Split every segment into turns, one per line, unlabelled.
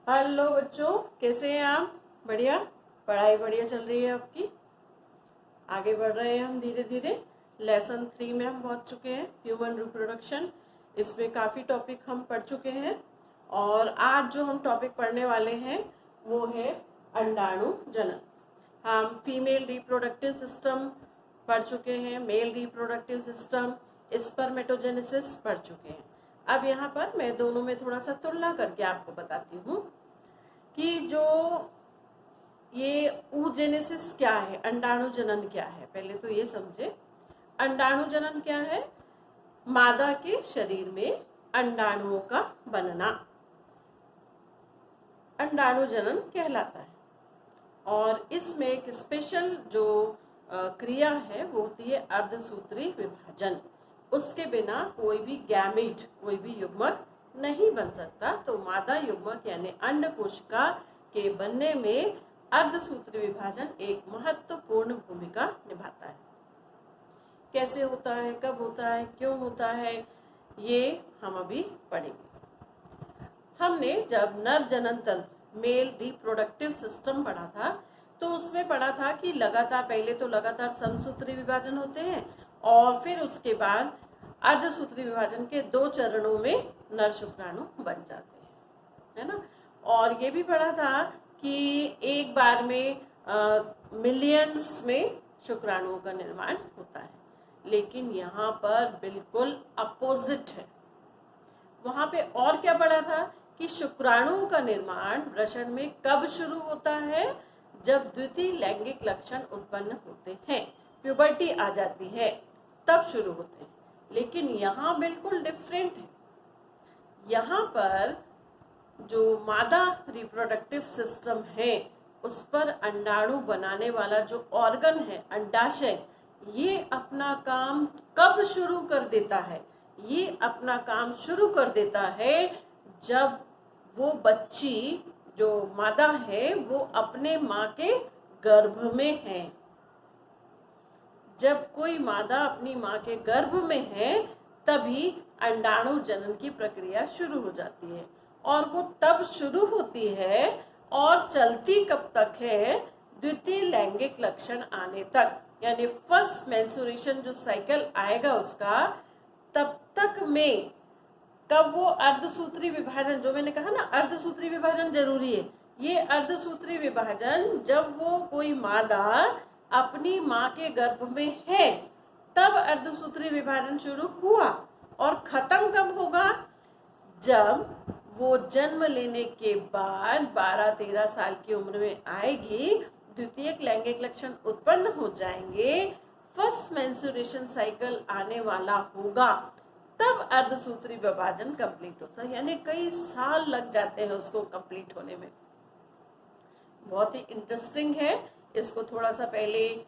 Hello बच्चों, कैसे हैं आप? बढ़िया। पढ़ाई बढ़िया चल रही है आपकी? आगे बढ़ रहे हैं हम धीरे धीरे। लेसन 3 में हम पहुंच चुके हैं, ह्यूमन रिप्रोडक्शन। इसमें काफ़ी टॉपिक हम पढ़ चुके हैं और आज जो हम टॉपिक पढ़ने वाले हैं वो है अंडाणु जनन। हम फीमेल रिप्रोडक्टिव सिस्टम पढ़ चुके हैं, मेल रिप्रोडक्टिव सिस्टम, स्पर्मेटोजेनेसिस पढ़ चुके हैं। अब यहाँ पर मैं दोनों में थोड़ा सा तुलना करके आपको बताती हूँ कि जो ये oogenesis क्या है, अंडाणु जनन क्या है। पहले तो ये समझे अंडाणु जनन क्या है। मादा के शरीर में अंडाणुओं का बनना अंडाणु जनन कहलाता है। और इसमें एक स्पेशल जो क्रिया है वो होती है अर्धसूत्री विभाजन। उसके बिना कोई भी गैमेट, कोई भी युग्मक नहीं बन सकता। तो मादा युग्मक यानी अंड कोशिका के बनने में अर्धसूत्री विभाजन एक महत्वपूर्ण भूमिका निभाता है। कैसे होता है, कब होता है, क्यों होता है, ये हम अभी पढ़ेंगे। हमने जब नर जनन तंत्र, मेल रिप्रोडक्टिव सिस्टम पढ़ा था तो उसमें पढ़ा था कि पहले तो लगातार समसूत्री विभाजन होते हैं और फिर उसके बाद अर्धसूत्री विभाजन के 2 चरणों में नर शुक्राणु बन जाते हैं, है ना। और ये भी पढ़ा था कि एक बार में मिलियंस में शुक्राणुओं का निर्माण होता है, लेकिन यहाँ पर बिल्कुल अपोजिट है। वहां पे और क्या पढ़ा था कि शुक्राणुओं का निर्माण वृषण में कब शुरू होता है? जब द्वितीय लैंगिक लक्षण उत्पन्न होते हैं, प्यूबर्टी आ जाती है, तब शुरू होते हैं। लेकिन यहाँ बिल्कुल डिफरेंट है। यहाँ पर जो मादा रिप्रोडक्टिव सिस्टम है उस पर अंडाणु बनाने वाला जो ऑर्गन है अंडाशय, ये अपना काम कब शुरू कर देता है? ये अपना काम शुरू कर देता है जब वो बच्ची जो मादा है वो अपने माँ के गर्भ में है। जब कोई मादा अपनी माँ के गर्भ में है तभी अंडाणु जनन की प्रक्रिया शुरू हो जाती है। और वो तब शुरू होती है और चलती कब तक है? द्वितीय लैंगिक लक्षण आने तक, यानी फर्स्ट मेंस्ट्रुएशन जो साइकिल आएगा उसका, तब तक में कब वो अर्धसूत्री विभाजन, जो मैंने कहा ना अर्धसूत्री विभाजन जरूरी है, ये अर्धसूत्री विभाजन जब वो कोई मादा अपनी माँ के गर्भ में है तब अर्धसूत्री विभाजन शुरू हुआ। और खत्म कब होगा? जब वो जन्म लेने के बाद 12-13 साल की उम्र में आएगी, द्वितीयक लैंगिक लक्षण उत्पन्न हो जाएंगे, फर्स्ट मेंस्ट्रुएशन साइकिल आने वाला होगा, तब अर्धसूत्री विभाजन कंप्लीट होता है। यानी कई साल लग जाते हैं उसको कंप्लीट होने में। बहुत ही इंटरेस्टिंग है। इसको थोड़ा सा पहले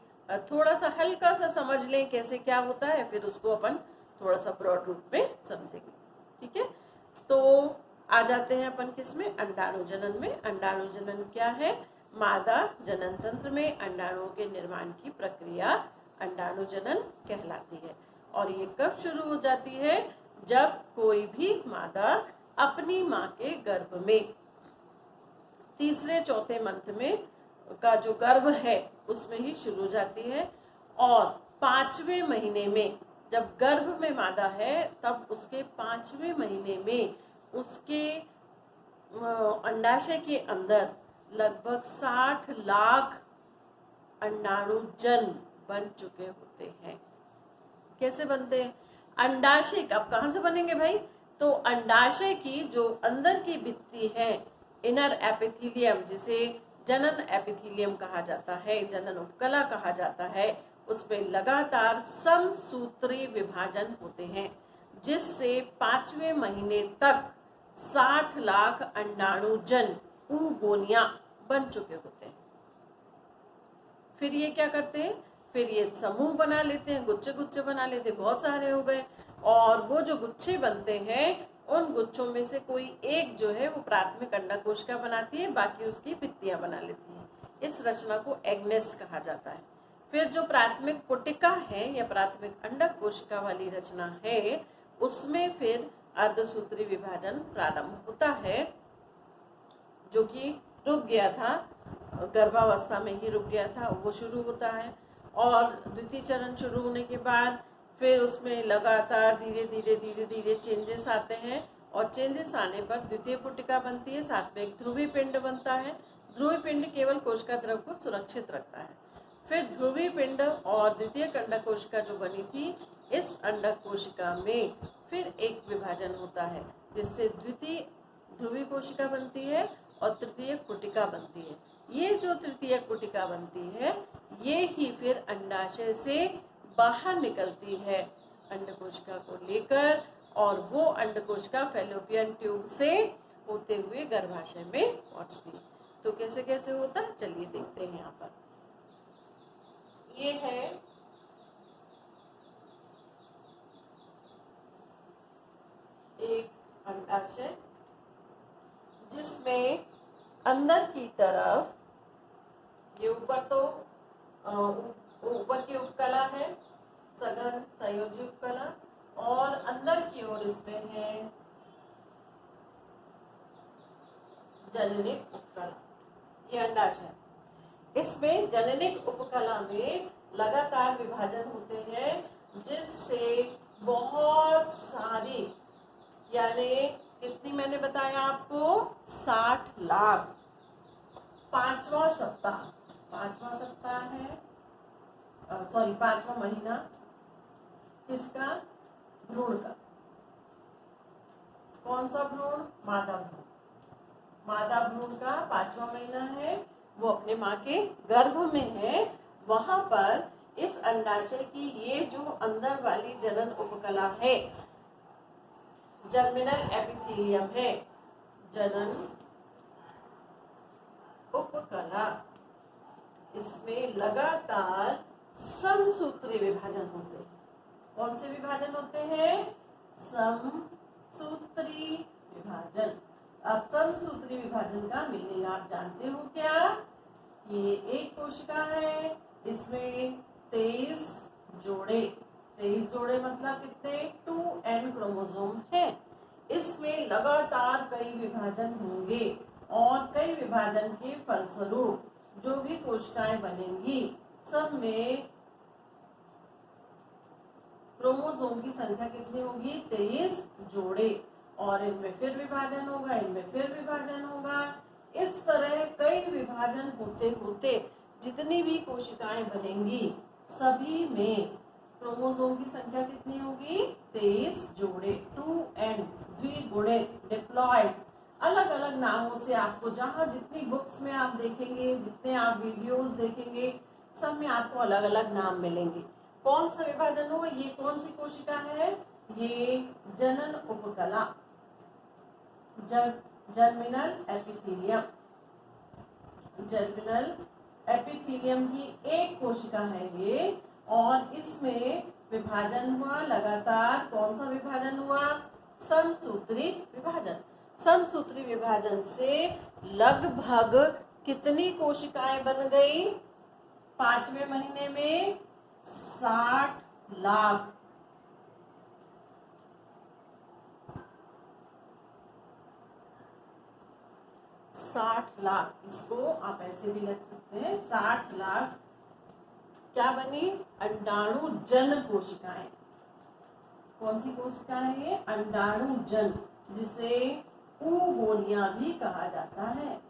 थोड़ा सा हल्का सा समझ लें कैसे क्या होता है, फिर उसको अपन थोड़ा सा ब्रॉड रूप में समझेंगे, ठीक है। तो आ जाते हैं अपन किसमें? अंडाणु जनन में। अंडाणु जनन क्या है? मादा जनन तंत्र में अंडाणुओं के निर्माण की प्रक्रिया अंडाणु जनन कहलाती है। और ये कब शुरू हो जाती है? जब कोई भी मादा अपनी माँ के गर्भ में तीसरे चौथे मंथ में का जो गर्भ है उसमें ही शुरू हो जाती है। और 5वें महीने में, जब गर्भ में मादा है तब उसके 5वें महीने में उसके अंडाशय के अंदर लगभग 60 लाख अंडाणु जन बन चुके होते हैं। कैसे बनते हैं? अंडाशय अब कहाँ से बनेंगे भाई? तो अंडाशय की जो अंदर की भित्ति है, इनर एपिथेलियम, जिसे जनन एपिथेलियम कहा जाता है, जनन उपकला कहा जाता है, उसमें लगातार समसूत्री विभाजन होते हैं, जिससे 5वें महीने तक 60 लाख अंडाणु जन ऊगोनिया बन चुके होते हैं। फिर ये क्या करते हैं? फिर ये समूह बना लेते हैं, गुच्छे गुच्छे बना लेते हैं, बहुत सारे हो गए। और वो जो गुच्छे बनते हैं उन गुच्छों में से कोई एक जो है वो प्राथमिक अंडक कोशिका बनाती है, बाकी उसकी भित्तियां बना लेती हैं। इस रचना को एग्नेस कहा जाता है। फिर जो प्राथमिक पुटिका है या प्राथमिक अंडक कोशिका वाली रचना है उसमें फिर अर्धसूत्री विभाजन प्रारंभ होता है, जो कि रुक गया था, गर्भावस्था में ही रुक गया था, वो शुरू होता है। और द्वितीय चरण शुरू होने के बाद फिर उसमें लगातार धीरे धीरे चेंजेस आते हैं, और चेंजेस आने पर द्वितीय पुटिका बनती है, साथ में एक ध्रुवी पिंड बनता है। ध्रुवी पिंड केवल कोशिका द्रव को सुरक्षित रखता है। फिर ध्रुवी पिंड और द्वितीय कंडक कोशिका जो बनी थी, इस अंडक कोशिका में फिर एक विभाजन होता है, जिससे द्वितीय ध्रुवी कोशिका बनती है और तृतीय पुटिका बनती है। ये जो तृतीय पुटिका बनती है, ये ही फिर अंडाशय से बाहर निकलती है अंडकोशिका को लेकर, और वो अंडकोशिका फैलोपियन ट्यूब से होते हुए गर्भाशय में पहुंचती है। तो कैसे कैसे होता है, चलिए देखते हैं। यहाँ पर ये है एक अंडाशय, जिसमें अंदर की तरफ ये ऊपर तो ऊपर की उपकला है, सघन संयोजी उपकला, और अंदर की ओर इसमें है जननिक उपकला। ये अंडाशय, इसमें जननिक उपकला में लगातार विभाजन होते हैं, जिससे बहुत सारी, यानी कितनी मैंने बताया आपको, 60 लाख। पांचवा सप्ताह है, पांचवा महीना किसका, भ्रूण का। कौन सा भ्रूण, मादा भ्रूण। मादा भ्रूण का 5वां महीना है, वो अपने माँ के गर्भ में है। वहां पर इस अंडाशय की ये जो अंदर वाली जनन उपकला है, जर्मिनल एपिथेलियम है, जनन उपकला, इसमें लगातार समसूत्री विभाजन होते हैं। कौन से विभाजन होते हैं, समसूत्री विभाजन। अब समसूत्री विभाजन का मीनिंग आप जानते हो क्या, ये एक कोशिका है, इसमें 23 जोड़े, 23 जोड़े मतलब कितने, 2n क्रोमोसोम है। इसमें लगातार कई विभाजन होंगे, और कई विभाजन के फलस्वरूप जो भी कोशिकाएं बनेंगी, सब में क्रोमोसोम की संख्या कितनी होगी, 23 जोड़े, और इनमें फिर विभाजन होगा, इनमें फिर विभाजन होगा। इस तरह कई विभाजन होते होते जितनी भी कोशिकाएं बनेंगी, सभी में क्रोमोसोम की संख्या कितनी होगी, 23 जोड़े, 2n, द्विगुणित, डिप्लॉयड, अलग अलग नामों से आपको, जहाँ जितनी बुक्स में आप देखेंगे, जितने आप वीडियोस देखेंगे, सब में आपको अलग अलग नाम मिलेंगे। कौन सा विभाजन हो, ये कौन सी कोशिका है, ये जनन उपकला, जर्मिनल एपिथेलियम। जर्मिनल एपिथेलियम की एक कोशिका है ये, और इसमें विभाजन हुआ लगातार। कौन सा विभाजन हुआ, समसूत्री विभाजन। समसूत्री विभाजन से लगभग कितनी कोशिकाएं बन गई, 5वें महीने में 60 लाख। 60 लाख, इसको आप ऐसे भी लिख सकते हैं, 60 लाख क्या बनी, अंडाणु जन कोशिकाएं। कौन सी कोशिकाएं ये, अंडाणु जन, जिसे oogonia भी कहा जाता है।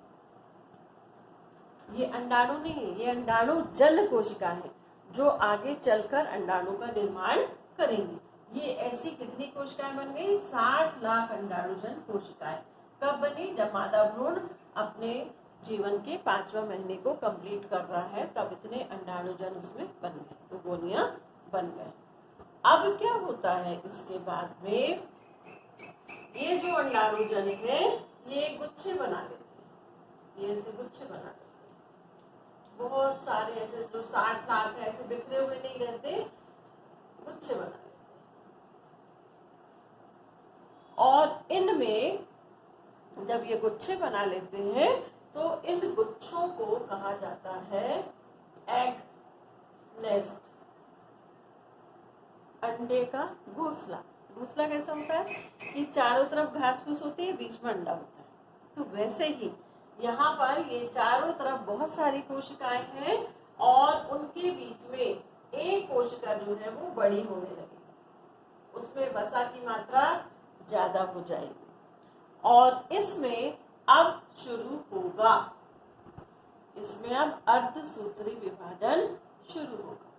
ये अंडाणु नहीं है, ये अंडाणु जल कोशिका है, जो आगे चलकर अंडाणु का निर्माण करेंगी। ये ऐसी कितनी कोशिकाएं बन गई, 60 लाख अंडाणुजन कोशिकाएं। कब बनी, जब मादा भ्रूण अपने जीवन के 5वें महीने को कंप्लीट कर रहा है, तब इतने अंडाणुजन उसमें बन गए, oogonia बन गए। अब क्या होता है, इसके बाद में ये जो अंडाणुजन है, ये गुच्छे बना लेते हैं, ये ऐसे गुच्छे बना लेते हैं। बहुत सारे ऐसे जो 60 लाख ऐसे बिखरे हुए नहीं रहते, गुच्छे बना लेते हैं। और इनमें जब ये गुच्छे बना लेते हैं, तो इन गुच्छों को कहा जाता है एग नेस्ट, अंडे का घोंसला। घोंसला कैसा होता है कि चारों तरफ घास फूस होती है, बीच में अंडा होता है। तो वैसे ही यहाँ पर ये चारों तरफ बहुत सारी कोशिकाएं हैं और उनके बीच में एक कोशिका जो है वो बड़ी होने लगेगी, उसमें वसा की मात्रा ज्यादा हो जाएगी और इसमें अब शुरू होगा, इसमें अब अर्धसूत्री विभाजन शुरू होगा।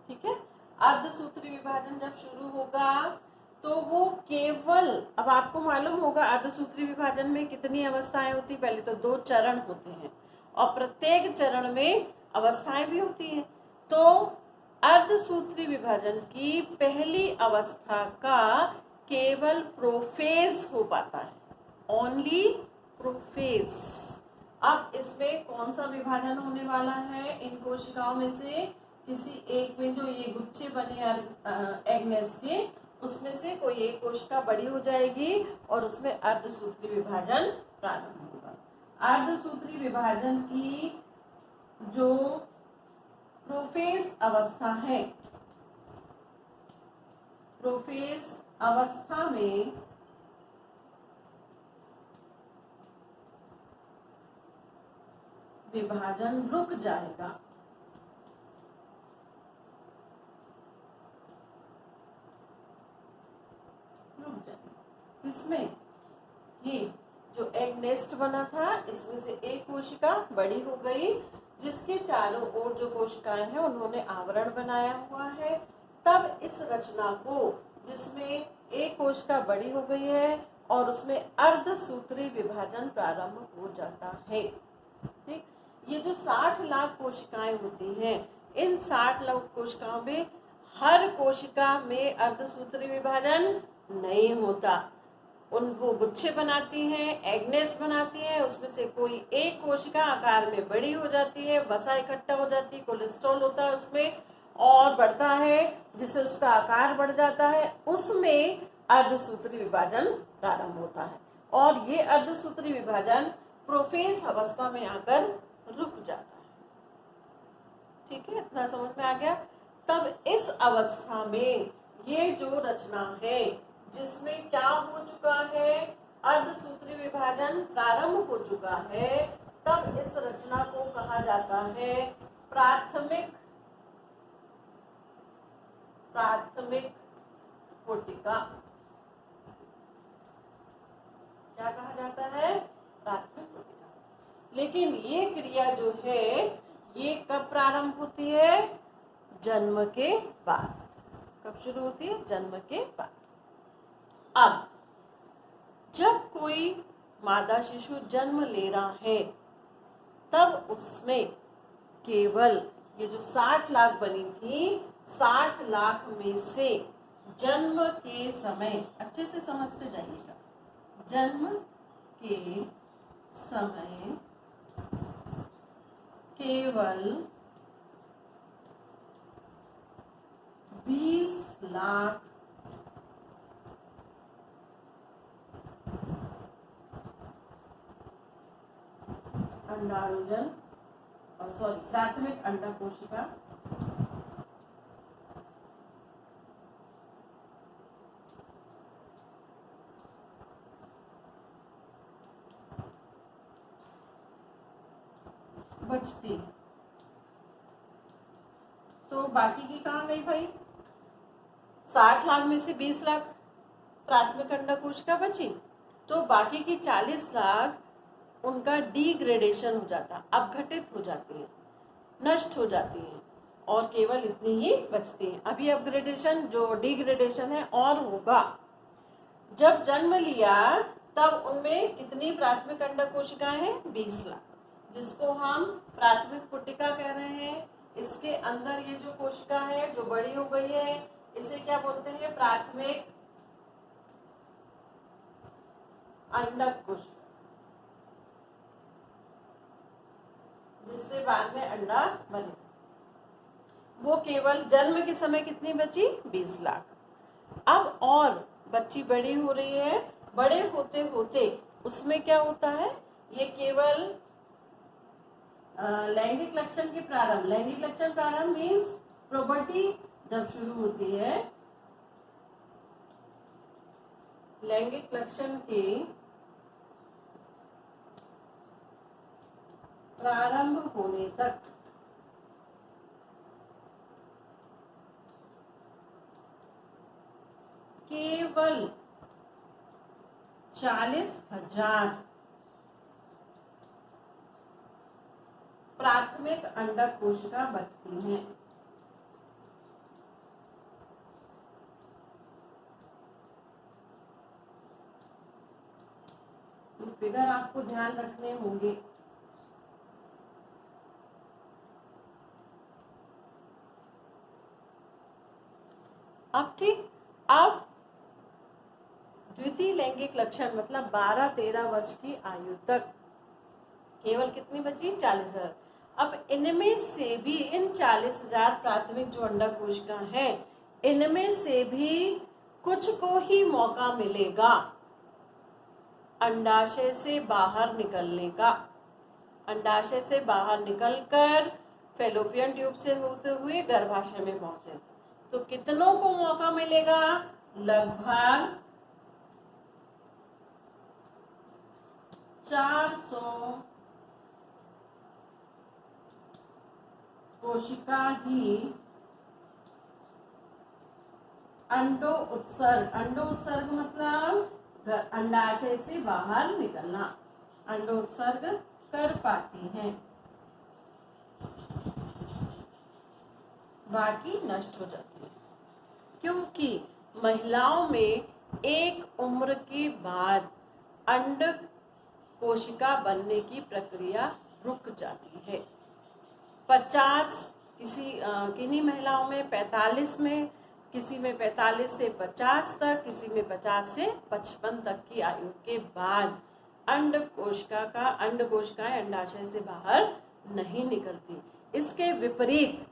ठीक है, अर्धसूत्री विभाजन जब शुरू होगा तो वो केवल, अब आपको मालूम होगा अर्धसूत्री विभाजन में कितनी अवस्थाएं होती, पहले तो 2 चरण होते हैं और प्रत्येक चरण में अवस्थाएं भी होती हैं। तो अर्धसूत्री विभाजन की पहली अवस्था का केवल प्रोफेज हो पाता है, ओनली प्रोफेज। अब इसमें कौन सा विभाजन होने वाला है, इन कोशिकाओं में से किसी एक में जो ये गुच्छे बने एग्नेस के, उसमें से कोई एक कोशिका बड़ी हो जाएगी और उसमें अर्धसूत्री विभाजन प्रारंभ होगा। अर्धसूत्री विभाजन की जो प्रोफेज अवस्था है, प्रोफेज अवस्था में विभाजन रुक जाएगा, इसमें ये जो एग नेस्ट बना था इसमें से एक कोशिका बड़ी हो गई, जिसके चारों ओर जो कोशिकाएं हैं उन्होंने आवरण बनाया हुआ है। तब इस रचना को, जिसमें एक कोशिका बड़ी हो गई है और उसमें अर्धसूत्री विभाजन प्रारंभ हो जाता है। ठीक, ये जो 60 लाख कोशिकाएं होती हैं, इन 60 लाख कोशिकाओं में हर कोशिका में अर्धसूत्री विभाजन नहीं होता। वो गुच्छे बनाती हैं, एग्नेस बनाती हैं, उसमें से कोई एक कोशिका आकार में बड़ी हो जाती है, वसा इकट्ठा हो जाती है, कोलेस्ट्रॉल होता है उसमें और बढ़ता है, जिससे उसका आकार बढ़ जाता है, उसमें अर्धसूत्री विभाजन प्रारंभ होता है और ये अर्धसूत्री विभाजन प्रोफेज अवस्था में आकर रुक जाता है। ठीक है, इतना समझ में आ गया। तब इस अवस्था में ये जो रचना है जिसमें क्या हो चुका है, अर्धसूत्री विभाजन प्रारंभ हो चुका है, तब इस रचना को कहा जाता है प्राथमिक कोटिका। क्या कहा जाता है, प्राथमिक कोटिका। लेकिन ये क्रिया जो है ये कब प्रारंभ होती है, जन्म के बाद। कब शुरू होती है, जन्म के बाद। अब जब कोई मादा शिशु जन्म ले रहा है तब उसमें केवल ये जो 60 लाख बनी थी, 60 लाख में से जन्म के समय, अच्छे से समझते जाइएगा, जन्म के समय केवल 20 लाख अंडाणुजन, प्राथमिक अंडा कोशिका बचती। तो बाकी की कहाँ गई भाई, 60 लाख में से 20 लाख प्राथमिक अंडा कोशिका बची, तो बाकी की 40 लाख उनका डिग्रेडेशन हो जाता, अपघटित हो जाती है, नष्ट हो जाती है और केवल इतनी ही बचती है। अभी अपग्रेडेशन जो डिग्रेडेशन है और होगा। जब जन्म लिया तब उनमें कितनी प्राथमिक अंडा कोशिकाएं हैं, 20 लाख, जिसको हम प्राथमिक कोटिका कह रहे हैं। इसके अंदर ये जो कोशिका है जो बड़ी हो गई है, इसे क्या बोलते हैं, प्राथमिक अंडक कोशिका, जिससे बाद में अंडा बने। वो केवल जन्म के समय कितनी बची, 20 लाख। अब और बच्ची बड़ी हो रही है, बड़े होते होते उसमें क्या होता है, ये केवल लैंगिक लक्षण के प्रारंभ, लैंगिक लक्षण प्रारंभ मीन्स प्रोबर्टी जब शुरू होती है, लैंगिक लक्षण के प्रारंभ होने तक केवल 40,000 प्राथमिक अंडक कोशिका बचती हैं। फिगर आपको ध्यान रखने होंगे। अब ठीक, अब द्वितीय लैंगिक लक्षण मतलब 12-13 वर्ष की आयु तक केवल कितनी बची? 40,000। अब इनमें से भी, इन 40,000 प्राथमिक जो अंडक कोशिका हैं, इनमें से भी कुछ को ही मौका मिलेगा अंडाशय से बाहर निकलने का। अंडाशय से बाहर निकलकर फैलोपियन ट्यूब से होते हुए गर्भाशय में पहुंचे। तो कितनों को मौका मिलेगा? लगभग 400 कोशिका ही अंडो उत्सर्ग मतलब अंडाशय से बाहर निकलना, अंडोत्सर्ग कर पाती हैं, बाकी नष्ट हो जाती है। क्योंकि महिलाओं में एक उम्र के बाद अंड कोशिका बनने की प्रक्रिया रुक जाती है। 50 किन्हीं महिलाओं में 45 में, किसी में 45 से 50 तक, किसी में 50 से 55 तक की आयु के बाद अंड कोशिकाएं अंडाशय से बाहर नहीं निकलती। इसके विपरीत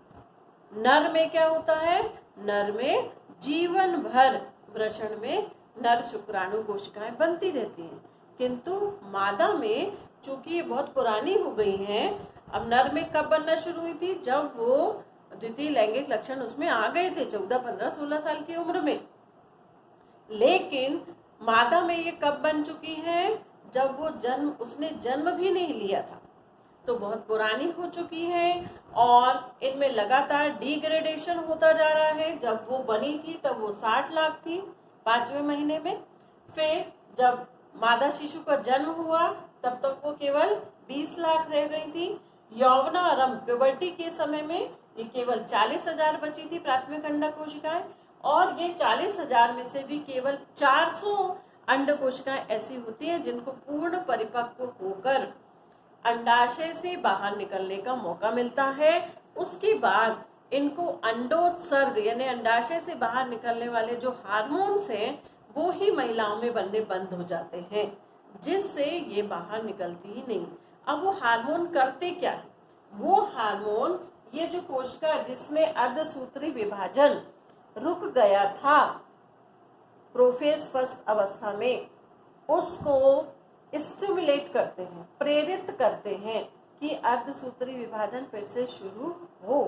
नर में क्या होता है? नर में जीवन भर वृषण में नर शुक्राणु कोशिकाएं बनती रहती हैं, किंतु मादा में चूंकि ये बहुत पुरानी हो गई हैं, अब नर में कब बनना शुरू हुई थी? जब वो द्वितीय लैंगिक लक्षण उसमें आ गए थे 14, 15, 16 साल की उम्र में। लेकिन मादा में ये कब बन चुकी है? जब वो उसने जन्म भी नहीं लिया था, तो बहुत पुरानी हो चुकी है और इनमें लगातार डिग्रेडेशन होता जा रहा है। जब वो बनी थी तब वो 60 लाख थी 5वें महीने में। फिर जब मादा शिशु का जन्म हुआ तब तक वो केवल 20 लाख रह गई थी। यौवनारंभ प्यूबर्टी के समय में ये केवल 40,000 बची थी प्राथमिक अंडक कोशिकाएं, और ये 40,000 में से भी केवल 400 अंड कोशिकाएं ऐसी होती हैं जिनको पूर्ण परिपक्व होकर अंडाशय से बाहर निकलने का मौका मिलता है। उसके बाद इनको अंडोत्सर्ग यानी अंडाशय से बाहर निकलने वाले जो हार्मोन्स हैं वो ही महिलाओं में बनने बंद हो जाते हैं, जिससे ये बाहर निकलती ही नहीं। अब वो हार्मोन करते क्या है? वो हार्मोन ये जो कोशिका जिसमें अर्धसूत्री विभाजन रुक गया था प्रोफेज फर्स्ट अवस्था में, उसको स्टिमुलेट करते हैं, प्रेरित करते हैं कि अर्धसूत्री विभाजन फिर से शुरू हो।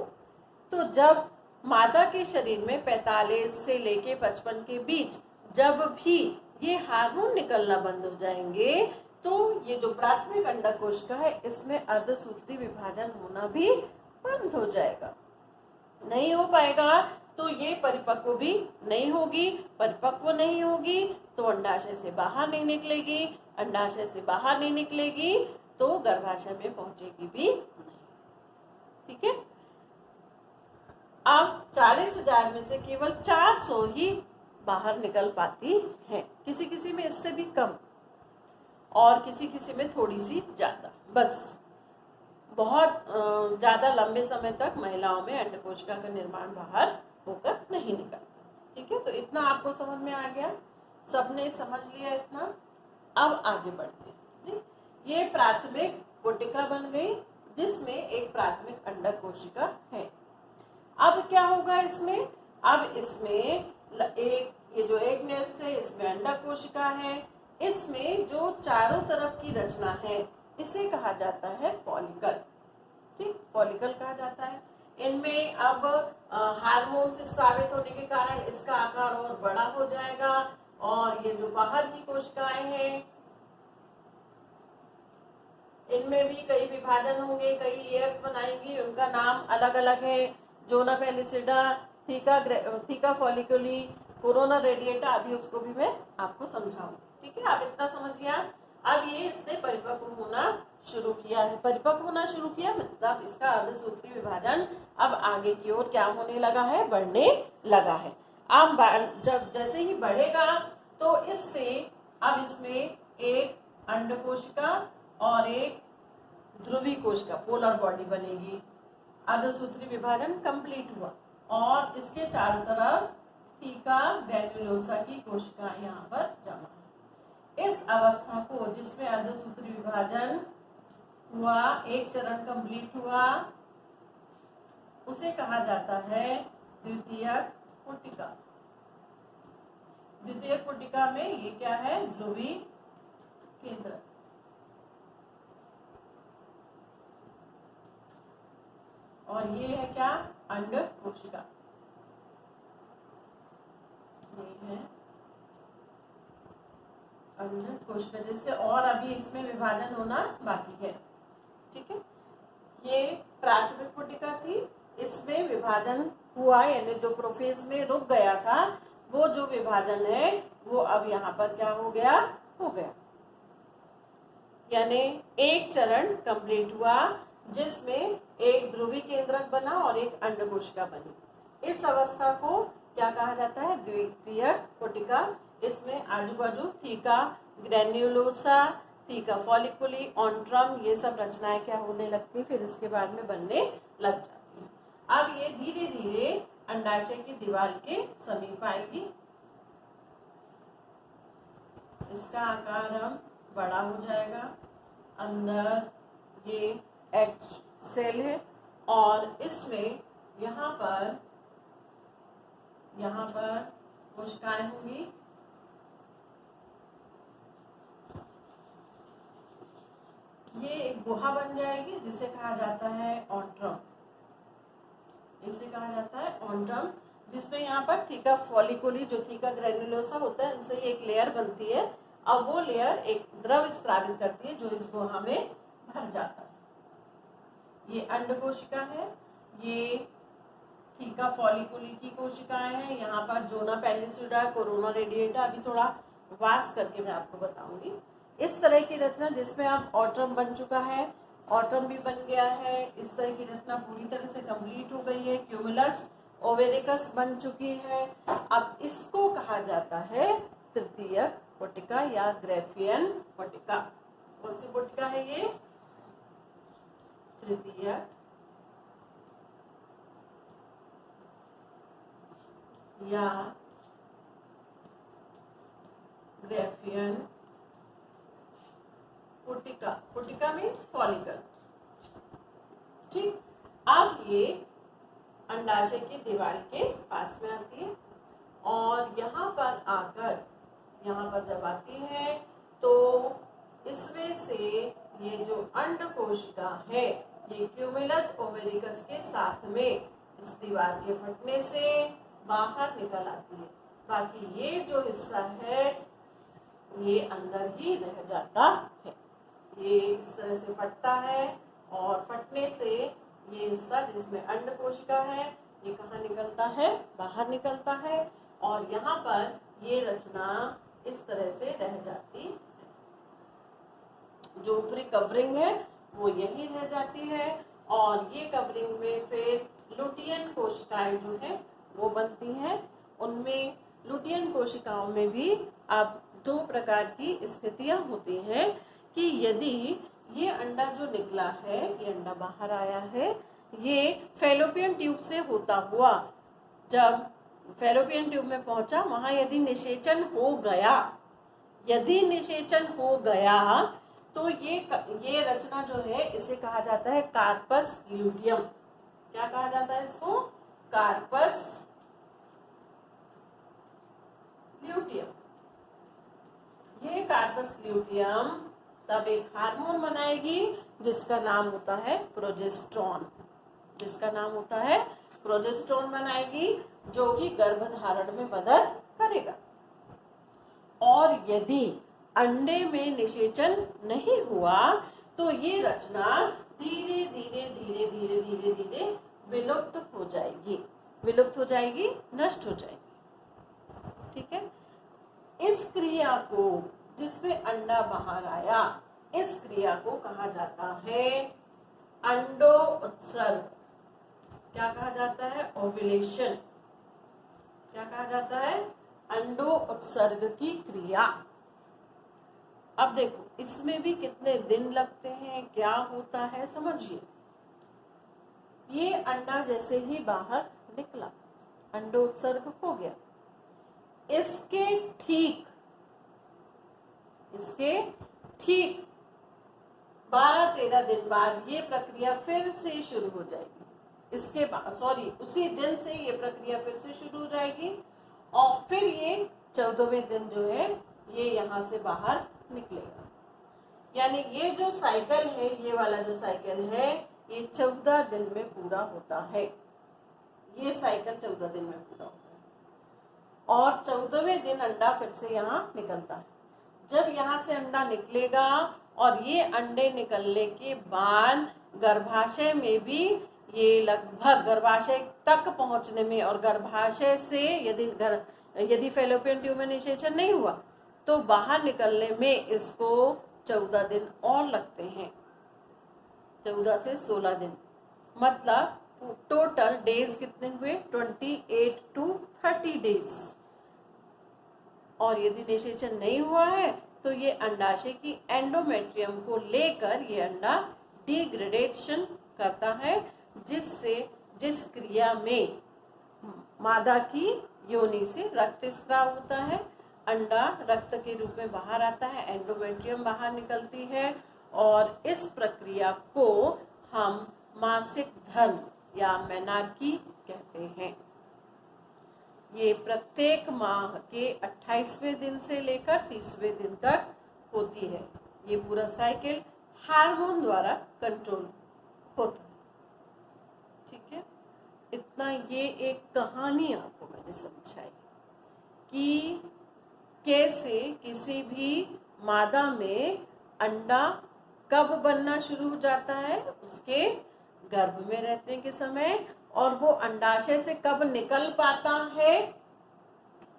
तो जब मादा के शरीर में 45 से लेके 55 के बीच जब भी ये हार्मोन निकलना बंद हो जाएंगे तो ये जो प्राथमिक अंडक कोशिका है इसमें अर्धसूत्री विभाजन होना भी बंद हो जाएगा, नहीं हो पाएगा। तो ये परिपक्व भी नहीं होगी, परिपक्व नहीं होगी तो अंडाशय से बाहर नहीं निकलेगी, अंडाशय से बाहर नहीं निकलेगी तो गर्भाशय में पहुंचेगी भी नहीं। ठीक है। अब 40,000 में से केवल 400 ही बाहर निकल पाती हैं, किसी किसी में इससे भी कम और किसी किसी में थोड़ी सी ज्यादा। बस बहुत ज्यादा लंबे समय तक महिलाओं में अंड कोशिका का निर्माण बाहर होकर नहीं निकलता। ठीक है, तो इतना आपको समझ में आ गया, सबने समझ लिया इतना। अब आगे बढ़ते हैं। ये प्राथमिक कोटिका बन गई जिसमें एक प्राथमिक अंडक कोशिका है। अब क्या होगा इसमें? अब इसमें ये जो एक नेस्ट है इसमें अंडक कोशिका है, इसमें जो चारों तरफ की रचना है इसे कहा जाता है फॉलिकल। ठीक, फॉलिकल कहा जाता है। इनमें अब हार्मोन से स्रावित होने के कारण इसका आकार और बड़ा हो जाएगा और ये जो बाहर की कोशिकाएं हैं इनमें भी कई विभाजन होंगे, कई लेयर्स बनाएंगी, उनका नाम अलग अलग है। Zona pellucida, theca folliculi, corona radiata, अभी उसको भी मैं आपको समझाऊं। ठीक है, आप इतना समझिए। अब ये इसने परिपक्व होना शुरू किया है। परिपक्व होना शुरू किया मतलब इसका अर्धसूत्री विभाजन अब आगे की ओर क्या होने लगा है, बढ़ने लगा है। अब जब जैसे ही बढ़ेगा तो इससे अब इसमें एक अंडकोशिका और एक ध्रुवी कोशिका, पोलर बॉडी बनेगी। अर्धसूत्री विभाजन कंप्लीट हुआ और इसके चारों तरफ थीका ग्रैन्युलोसा की कोशिकाएं यहाँ पर जमा है। इस अवस्था को, जिसमें अर्धसूत्री विभाजन हुआ, एक चरण कंप्लीट हुआ, उसे कहा जाता है द्वितीयक पुटिका। द्वितीयक पुटिका में ये क्या है, ध्रुवी केंद्र। और ये है क्या, अंड कोशिका। ये है अंड कोशिका, जिससे और अभी इसमें विभाजन होना बाकी है। ठीक है, ये प्राथमिक पुटिका थी, इसमें विभाजन हुआ, यानी जो प्रोफेज में रुक गया था वो जो विभाजन है वो अब यहाँ पर क्या हो गया, यानी एक चरण कंप्लीट हुआ जिसमें एक ध्रुवी केंद्रक बना और एक अंडकोशिका बनी। इस अवस्था को क्या कहा जाता है, द्वितीयक पुटिका। इसमें आजू बाजू थीका ग्रैन्युलोसा, थीका फॉलिकुली, ऑन्ट्रम, ये सब रचनाएं क्या होने लगती, फिर इसके बाद में बनने लग जाती है। अब ये धीरे धीरे अंडाशय की दीवार के समीप आएगी। इसका आकार अब बड़ा हो जाएगा। अंदर ये एग सेल है और इसमें यहाँ पर कोशिकाएं होंगी। ये एक गुहा बन जाएगी जिसे कहा जाता है ऑन्ट्रम। इसे कहा जाता है ऑन्ट्रम, जिसमें यहाँ पर थीका फॉलिकुली, जो थीका ग्रैन्युलोसा होता है, उनसे एक लेयर बनती है। अब वो लेयर एक द्रव स्रावित करती है जो इस गुहा में भर जाता है। ये अंड कोशिका है, ये थीका फॉलिकुली की कोशिकाएं हैं। यहाँ पर जोना पेलिसिडा, कोरोना रेडिएटा, अभी थोड़ा वास करके मैं आपको बताऊंगी। इस तरह की रचना जिसमें अब ऑट्रम बन चुका है, ऑट्रम भी बन गया है। इस तरह की रचना पूरी तरह से कंप्लीट हो गई है। क्यूमुलस ओवेरिकस बन चुकी है। अब इसको कहा जाता है तृतीयक पुटिका या ग्राफियन पुटिका। कौन सी पुटिका है ये, तृतीयक या ग्राफियन पुटिका। पुटिका मीन्स फॉलिकल। ठीक, अब ये अंडाशय की दीवार के पास में आती है और यहाँ पर जब आती है तो इसमें से ये जो अंड कोशिका है ये क्यूमुलस ओवेरिकस के साथ में इस दीवार के फटने से बाहर निकल आती है। बाकी ये जो हिस्सा है ये अंदर ही रह जाता है। ये इस तरह से फटता है और फटने से ये हिस्सा जिसमें अंड कोशिका है ये कहाँ निकलता है, बाहर निकलता है। और यहाँ पर ये रचना इस तरह से रह जाती है। जो ऊपरी कवरिंग है वो यही रह जाती है और ये कवरिंग में फिर लुटियन कोशिकाएं जो है वो बनती हैं। उनमें लुटियन कोशिकाओं में भी अब दो प्रकार की स्थितियां होती हैं कि यदि ये अंडा जो निकला है, ये अंडा बाहर आया है, ये फैलोपियन ट्यूब से होता हुआ जब फैलोपियन ट्यूब में पहुंचा, वहां यदि निषेचन हो गया तो ये रचना जो है इसे कहा जाता है कार्पस ल्यूटियम। क्या कहा जाता है इसको, कार्पस ल्यूटियम। ये कार्पस ल्यूटियम तब एक हार्मोन बनाएगी जिसका नाम होता है प्रोजेस्टेरॉन। प्रोजेस्टेरॉन बनाएगी जो कि गर्भधारण में मदद करेगा। और यदि अंडे में निषेचन नहीं हुआ तो ये रचना धीरे धीरे धीरे धीरे धीरे धीरे विलुप्त हो जाएगी, विलुप्त हो जाएगी, नष्ट हो जाएगी। ठीक है। इस क्रिया को, जिसमें अंडा बाहर आया, इस क्रिया को कहा जाता है अंडो उत्सर्ग। क्या कहा जाता है? ओव्यूलेशन। क्या कहा जाता है? अंडो उत्सर्ग की क्रिया। अब देखो इसमें भी कितने दिन लगते हैं, क्या होता है, समझिए। ये अंडा जैसे ही बाहर निकला, अंडोत्सर्ग हो गया, इसके ठीक 12-13 दिन बाद ये प्रक्रिया फिर से शुरू हो जाएगी। इसके बाद उसी दिन से ये प्रक्रिया फिर से शुरू हो जाएगी और फिर ये 14वें दिन जो है ये यहाँ से बाहर निकलेगा। यानी ये जो साइकिल है, ये वाला जो साइकिल है, ये 14 दिन में पूरा होता है। ये साइकिल 14 दिन में पूरा होता है और 14वें दिन अंडा फिर से यहाँ निकलता है। जब यहाँ से अंडा निकलेगा और ये अंडे निकलने के बाद गर्भाशय में भी ये लगभग गर्भाशय तक पहुंचने में और गर्भाशय से यदि फैलोपियन ट्यूब निषेचन नहीं हुआ तो बाहर निकलने में इसको 14 दिन और लगते हैं। 14 से 16 दिन, मतलब टोटल डेज कितने हुए? 28 to 30 डेज। और यदि निषेचन नहीं हुआ है तो ये अंडाशय की एंडोमेट्रियम को लेकर ये अंडा डिग्रेडेशन करता है, जिस क्रिया में मादा की योनि से रक्त स्राव होता है, अंडा रक्त के रूप में बाहर आता है, एंडोमेट्रियम बाहर निकलती है और इस प्रक्रिया को हम मासिक धर्म या मेनार्की कहते हैं। ये प्रत्येक माह के 28वें दिन से लेकर 30वें दिन तक होती है। ये पूरा साइकिल हार्मोन द्वारा कंट्रोल होता है। ठीक है। इतना ये एक कहानी आपको मैंने समझाई कि कैसे किसी भी मादा में अंडा कब बनना शुरू हो जाता है, उसके गर्भ में रहने के समय, और वो अंडाशय से कब निकल पाता है,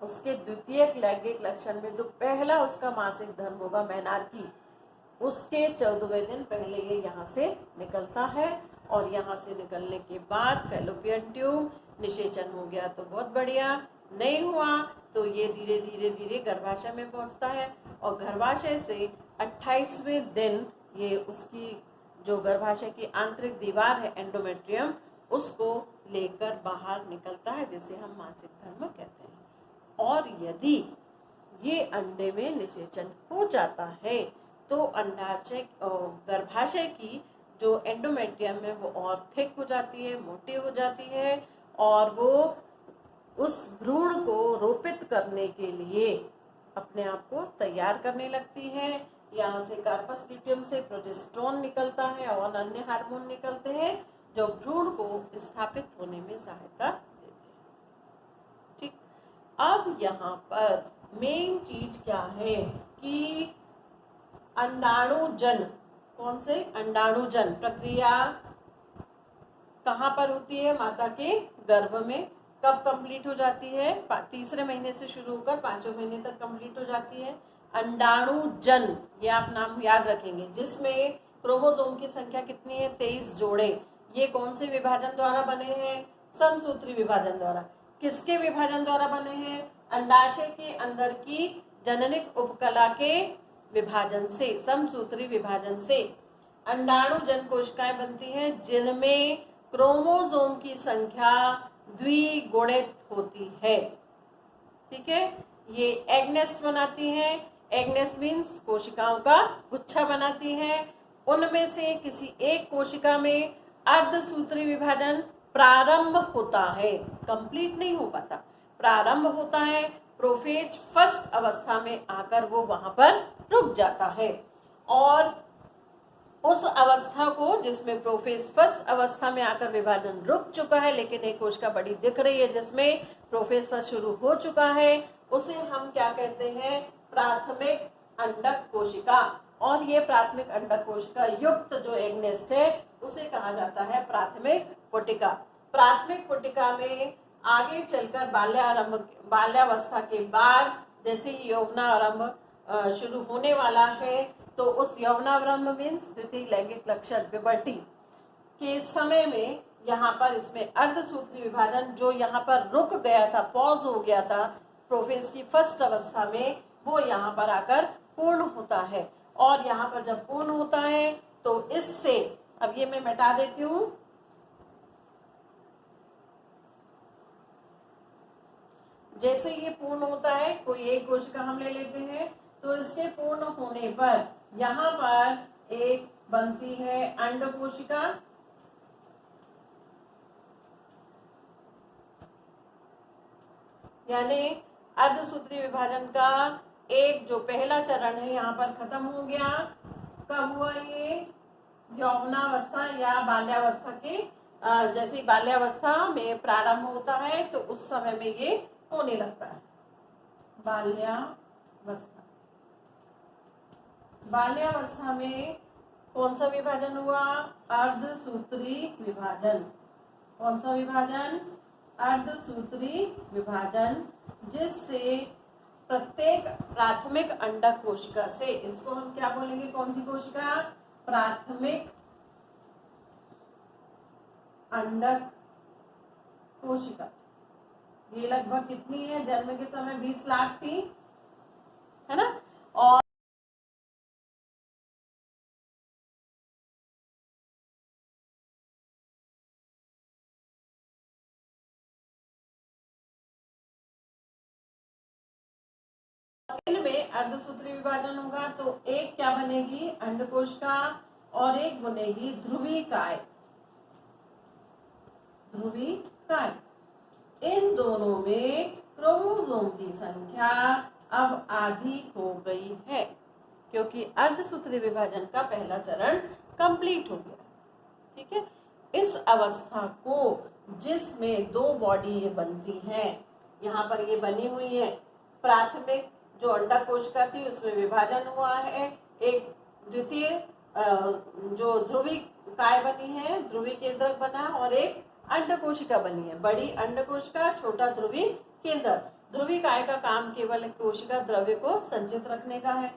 उसके द्वितीयक लैंगिक लक्षण में जो पहला उसका मासिक धर्म होगा मेनार्की, उसके 14वें दिन पहले ये यहाँ से निकलता है और यहाँ से निकलने के बाद फैलोपियन ट्यूब निषेचन हो गया तो बहुत बढ़िया, नहीं हुआ तो ये धीरे धीरे धीरे गर्भाशय में पहुंचता है और गर्भाशय से 28वें दिन ये उसकी जो गर्भाशय की आंतरिक दीवार है एंडोमेट्रियम, उसको लेकर बाहर निकलता है, जिसे हम मासिक धर्म कहते हैं। और यदि ये अंडे में निषेचन हो जाता है तो अंडाशय गर्भाशय की जो एंडोमेट्रियम है वो और थिक हो जाती है, मोटी हो जाती है और वो उस भ्रूण को रोपित करने के लिए अपने आप को तैयार करने लगती है। यहाँ से कार्पस ल्यूटियम से प्रोजेस्टेरोन निकलता है और अन्य हार्मोन निकलते हैं जो भ्रूण को स्थापित होने में सहायता देते हैं। ठीक। अब यहाँ पर मेन चीज क्या है कि अंडाणुजन, कौन से? अंडाणुजन प्रक्रिया कहाँ पर होती है? माता के गर्भ में। कब कंप्लीट हो जाती है? तीसरे महीने से शुरू होकर 5वें महीने तक कंप्लीट हो जाती है। अंडाणुजन, ये आप नाम याद रखेंगे, जिसमें क्रोमोसोम की संख्या कितनी है? 23 जोड़े। ये कौन से विभाजन द्वारा बने हैं? समसूत्री विभाजन द्वारा। किसके विभाजन द्वारा बने हैं? अंडाशय के अंदर की जननिक उपकला के विभाजन से, समसूत्री विभाजन से अंडाणुजन कोशिकाएं बनती हैं जिनमें क्रोमोसोम की संख्या द्विगुणित होती है। ठीक है। ये एग नेस्ट बनाती हैं। एग नेस्ट मीन्स कोशिकाओं का गुच्छा बनाती हैं। उनमें से किसी एक कोशिका में अर्धसूत्री विभाजन प्रारंभ होता है, कंप्लीट नहीं हो पाता, प्रारंभ होता है। प्रोफेज फर्स्ट अवस्था में आकर वो वहां पर रुक जाता है और उस अवस्था को, जिसमें प्रोफेज फर्स्ट अवस्था में आकर विभाजन रुक चुका है लेकिन एक कोशिका बड़ी दिख रही है जिसमें प्रोफेज फर्स्ट शुरू हो चुका है, उसे हम क्या कहते हैं? प्राथमिक अंडक कोशिका। और ये प्राथमिक अंडक कोशिका युक्त जो एग नेस्ट है उसे कहा जाता है प्राथमिक पुटिका। प्राथमिक पुटिका में आगे चलकर बाल्यावस्था के बाद जैसे ही यौवनारंभ शुरू होने वाला है तो उस यौवनारंभ मीन्स द्वितीय लैंगिक लक्षण प्यूबर्टी के समय में यहाँ पर इसमें अर्धसूत्री विभाजन जो यहाँ पर रुक गया था, पॉज हो गया था प्रोफेज की फर्स्ट अवस्था में, वो यहाँ पर आकर पूर्ण होता है। और यहाँ पर जब पूर्ण होता है तो इससे, अब ये मैं मिटा देती हूँ, जैसे ये पूर्ण होता है, कोई एक कोशिका हम ले लेते हैं, तो इसके पूर्ण होने पर यहाँ पर एक बनती है अंड कोशिका, यानी अर्धसूत्री विभाजन का एक जो पहला चरण है यहाँ पर खत्म हो गया। कब हुआ ये? यौवनावस्था या बाल्यावस्था के जैसे बाल्यावस्था में प्रारंभ होता है तो उस समय में ये होने लगता है बाल्यावस्था। बाल्यावस्था में कौन सा विभाजन हुआ? अर्धसूत्री विभाजन। कौन सा विभाजन? अर्धसूत्री विभाजन, जिससे प्रत्येक प्राथमिक अंडक कोशिका से, इसको हम क्या बोलेंगे, कौन सी कोशिका? प्राथमिक अंडक कोशिका। ये लगभग कितनी है? जन्म के समय 20 लाख थी, है ना। और में अर्धसूत्री विभाजन होगा तो एक क्या बनेगी? अंडकोशिका, और एक बनेगी ध्रुवीकाय। ध्रुवीकाय, इन दोनों में क्रोमोसोम की संख्या अब आधी हो गई है क्योंकि अर्धसूत्री विभाजन का पहला चरण कंप्लीट हो गया। ठीक है, इस अवस्था को जिसमें दो बॉडी ये बनती है, यहाँ पर ये बनी हुई है, प्राथमिक जो अंडक कोशिका थी उसमें विभाजन हुआ है, एक द्वितीय जो ध्रुवीकाय बनी है, ध्रुवी केंद्रक बना, और एक अंड कोशिका बनी है, बड़ी अंड कोशिका, छोटा ध्रुवी केंद्रक। ध्रुवीकाय का काम केवल कोशिका द्रव्य को संचित रखने का है।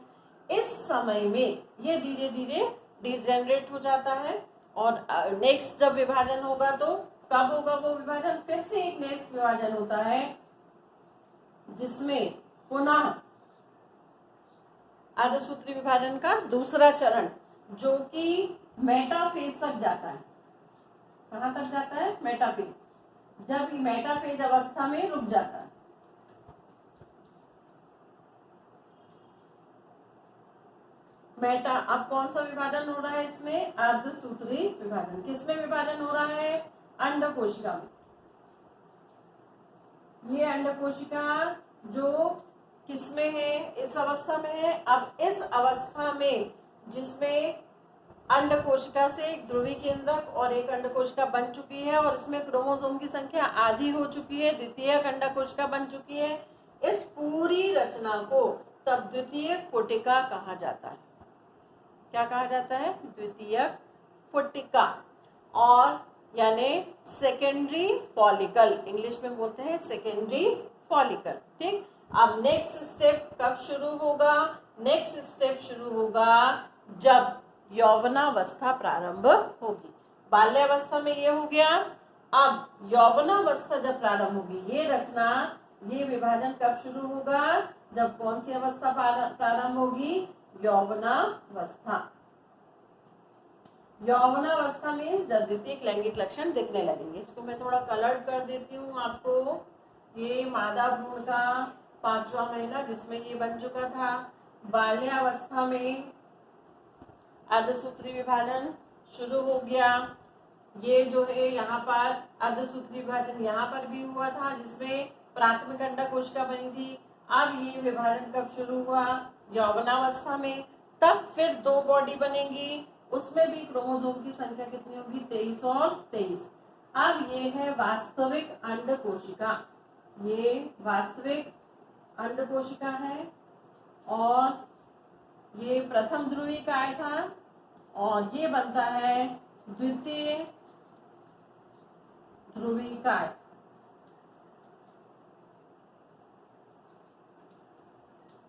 इस समय में ये धीरे धीरे डिजेनरेट हो जाता है और नेक्स्ट जब विभाजन होगा तो कब होगा वो विभाजन? फिर से एक नेक्स्ट विभाजन होता है जिसमें पुनः अर्धसूत्री विभाजन का दूसरा चरण जो कि मेटाफेज तक जाता है। कहाँ तक जाता है? मेटाफेज। जब मेटाफेज अवस्था में रुक जाता है, मेटा, अब कौन सा विभाजन हो रहा है इसमें? अर्धसूत्री विभाजन। किसमें विभाजन हो रहा है? अंड कोशिका में। ये अंड कोशिका जो किसमें है? इस अवस्था में है। अब इस अवस्था में जिसमें अंड कोशिका से एक ध्रुवी केंद्रक और एक अंड कोशिका बन चुकी है और इसमें क्रोमोसोम की संख्या आधी हो चुकी है, द्वितीयक अंड कोशिका बन चुकी है, इस पूरी रचना को तब द्वितीयक पुटिका कहा जाता है। क्या कहा जाता है? द्वितीयक पुटिका, और यानी सेकेंडरी फॉलिकल, इंग्लिश में बोलते हैं सेकेंडरी फॉलिकल। ठीक, अब नेक्स्ट स्टेप कब शुरू होगा? नेक्स्ट स्टेप शुरू होगा जब यौवनावस्था प्रारंभ होगी। बाल्यावस्था में ये हो गया, अब यौवनावस्था जब प्रारंभ होगी, ये रचना, ये विभाजन कब शुरू होगा? जब कौन सी अवस्था प्रारंभ होगी? यौवनावस्था। यौवनावस्था में जब द्वितीयक लैंगिक लक्षण दिखने लगेंगे। इसको मैं थोड़ा कलर्ड कर देती हूँ आपको। ये मादा भ्रूण का 5वां महीना जिसमें ये बन चुका था। बाल्यावस्था में अर्धसूत्री विभाजन शुरू हो गया। ये जो है यहाँ पर अर्धसूत्री विभाजन यहाँ पर भी हुआ था जिसमें प्राथमिक अंडक कोशिका बनी थी। अब ये विभाजन कब शुरू हुआ? यौवनावस्था में। तब फिर दो बॉडी बनेंगी, उसमें भी क्रोमोसोम की संख्या कितनी होगी? 23 और 23। अब ये है वास्तविक अंड कोशिका, ये वास्तविक अंड कोशिका है और ये प्रथम ध्रुवी काय था और ये बनता है द्वितीय ध्रुवी काय।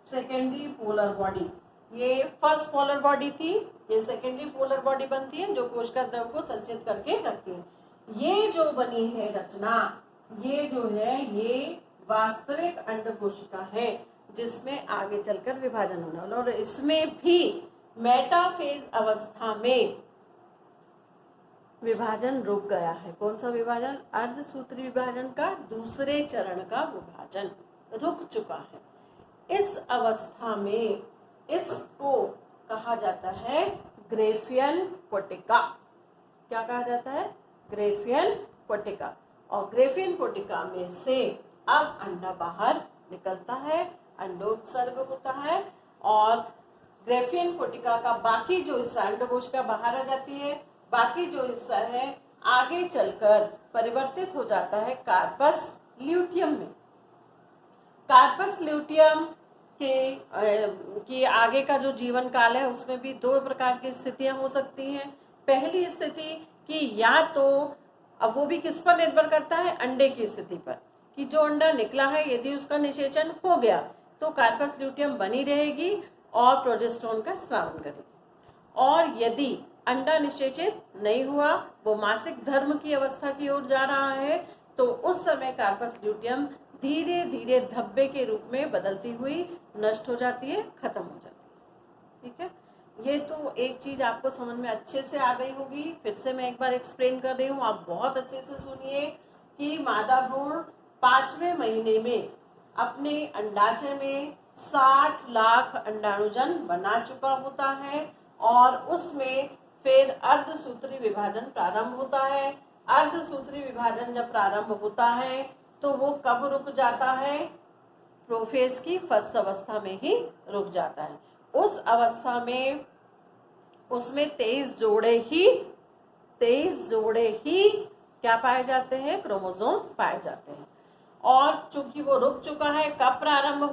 सेकेंडरी पोलर बॉडी, ये फर्स्ट पोलर बॉडी थी, ये सेकेंडरी पोलर बॉडी बनती है जो कोशिका द्रव को संचित करके रखती है। ये जो बनी है रचना, ये जो है ये वास्तविक अंड कोशिका है जिसमें आगे चलकर विभाजन होने वाला, और इसमें भी मेटाफेज अवस्था में विभाजन रुक गया है। कौन सा विभाजन? अर्धसूत्री विभाजन का दूसरे चरण का विभाजन रुक चुका है। इस अवस्था में इसको कहा जाता है ग्रेफियन पोटिका। क्या कहा जाता है? ग्रेफियन पोटिका। और ग्रेफियन पोटिका में से अब अंडा बाहर निकलता है, अंडोत्सर्ग होता है, और ग्रेफियन पोटिका का बाकी जो हिस्सा, अंडकोशिका बाहर आ जाती है, बाकी जो हिस्सा है आगे चलकर परिवर्तित हो जाता है कार्पस ल्यूटियम में। कार्पस ल्यूटियम के आगे का जो जीवन काल है उसमें भी दो प्रकार की स्थितियां हो सकती हैं। पहली स्थिति कि या तो, अब वो भी किस पर निर्भर करता है? अंडे की स्थिति पर, कि जो अंडा निकला है यदि उसका निषेचन हो गया तो कार्पस ल्यूटियम बनी रहेगी और प्रोजेस्टेरोन का स्रावन करेगी, और यदि अंडा निषेचित नहीं हुआ, वो मासिक धर्म की अवस्था की ओर जा रहा है, तो उस समय कार्पस ल्यूटियम धीरे धीरे धब्बे के रूप में बदलती हुई नष्ट हो जाती है, खत्म हो जाती है। ठीक है, ये तो एक चीज आपको समझ में अच्छे से आ गई होगी। फिर से मैं एक बार एक्सप्लेन कर रही हूँ, आप बहुत अच्छे से सुनिए कि मादा भ्रूण 5वें महीने में अपने अंडाशय में 60 लाख अंडाणुजन बना चुका होता है, और उसमें फिर अर्धसूत्री विभाजन प्रारंभ होता है। अर्धसूत्री विभाजन जब प्रारंभ होता है तो वो कब रुक जाता है? प्रोफेज की फर्स्ट अवस्था में ही रुक जाता है। उस अवस्था में उसमें 23 जोड़े ही क्या पाए जाते हैं? क्रोमोसोम पाए जाते हैं। और चूंकि वो रुक चुका है, कब प्रारंभ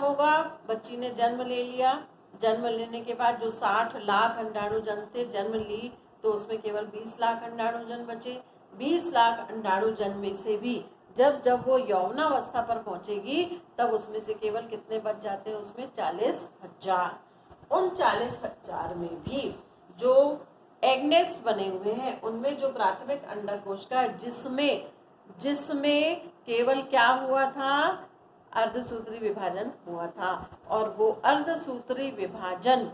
होगा? बच्ची ने जन्म ले लिया, जन्म लेने के बाद जो 60 लाख अंडाणुजन थे, जन्म ली तो उसमें केवल 20 लाख अंडाणुजन बचे। 20 लाख अंडाणुजन में से भी जब वो यौवनावस्था पर पहुंचेगी तब उसमें से केवल कितने बच जाते हैं? उसमें 40,000। उन 40,000 में भी जो एगनेस्ट बने हुए हैं उनमें जो प्राथमिक अंडकोशिका जिसमें केवल क्या हुआ था? अर्धसूत्री विभाजन हुआ था, और वो अर्धसूत्री विभाजन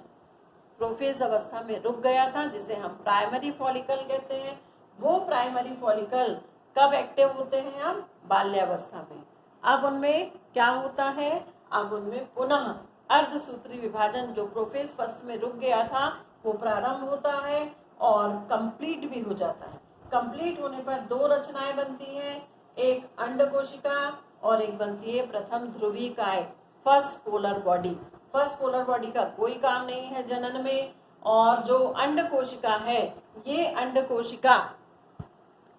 प्रोफेज अवस्था में रुक गया था, जिसे हम प्राइमरी फॉलिकल कहते हैं। वो प्राइमरी फॉलिकल कब एक्टिव होते हैं? हम बाल्यावस्था में। अब उनमें क्या होता है? अब उनमें पुनः अर्धसूत्री विभाजन जो प्रोफेज फर्स्ट में रुक गया था वो प्रारंभ होता है और कंप्लीट भी हो जाता है। कंप्लीट होने पर दो रचनाएं बनती हैं, एक अंडकोशिका और एक बनती है प्रथम ध्रुवी काय, first polar body. First polar body का कोई काम नहीं है जनन में, और जो अंडकोशिका है ये अंडकोशिका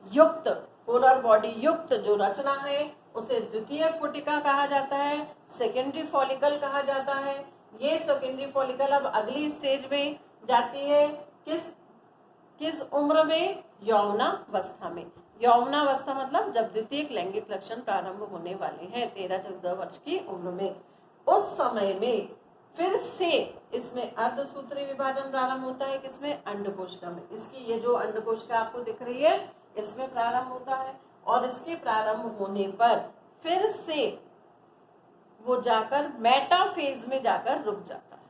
युक्त, पोलर बॉडी युक्त जो रचना है उसे द्वितीय पुटिका कहा जाता है, सेकेंडरी फॉलिकल कहा जाता है। ये सेकेंडरी फॉलिकल अब अगली स्टेज में जाती है, किस उम्र में? यौवनावस्था में। यौवनावस्था मतलब जब द्वितीय लैंगिक लक्षण प्रारंभ होने वाले हैं 13-14 वर्ष की उम्र में। उस समय में फिर से इसमें अर्धसूत्री विभाजन प्रारंभ होता है। किसमें? अंडकोशिका में। इसकी ये जो अंडकोशिका आपको दिख रही है इसमें प्रारंभ होता है, और इसके प्रारंभ होने पर फिर से वो जाकर मेटाफेज में जाकर रुक जाता है,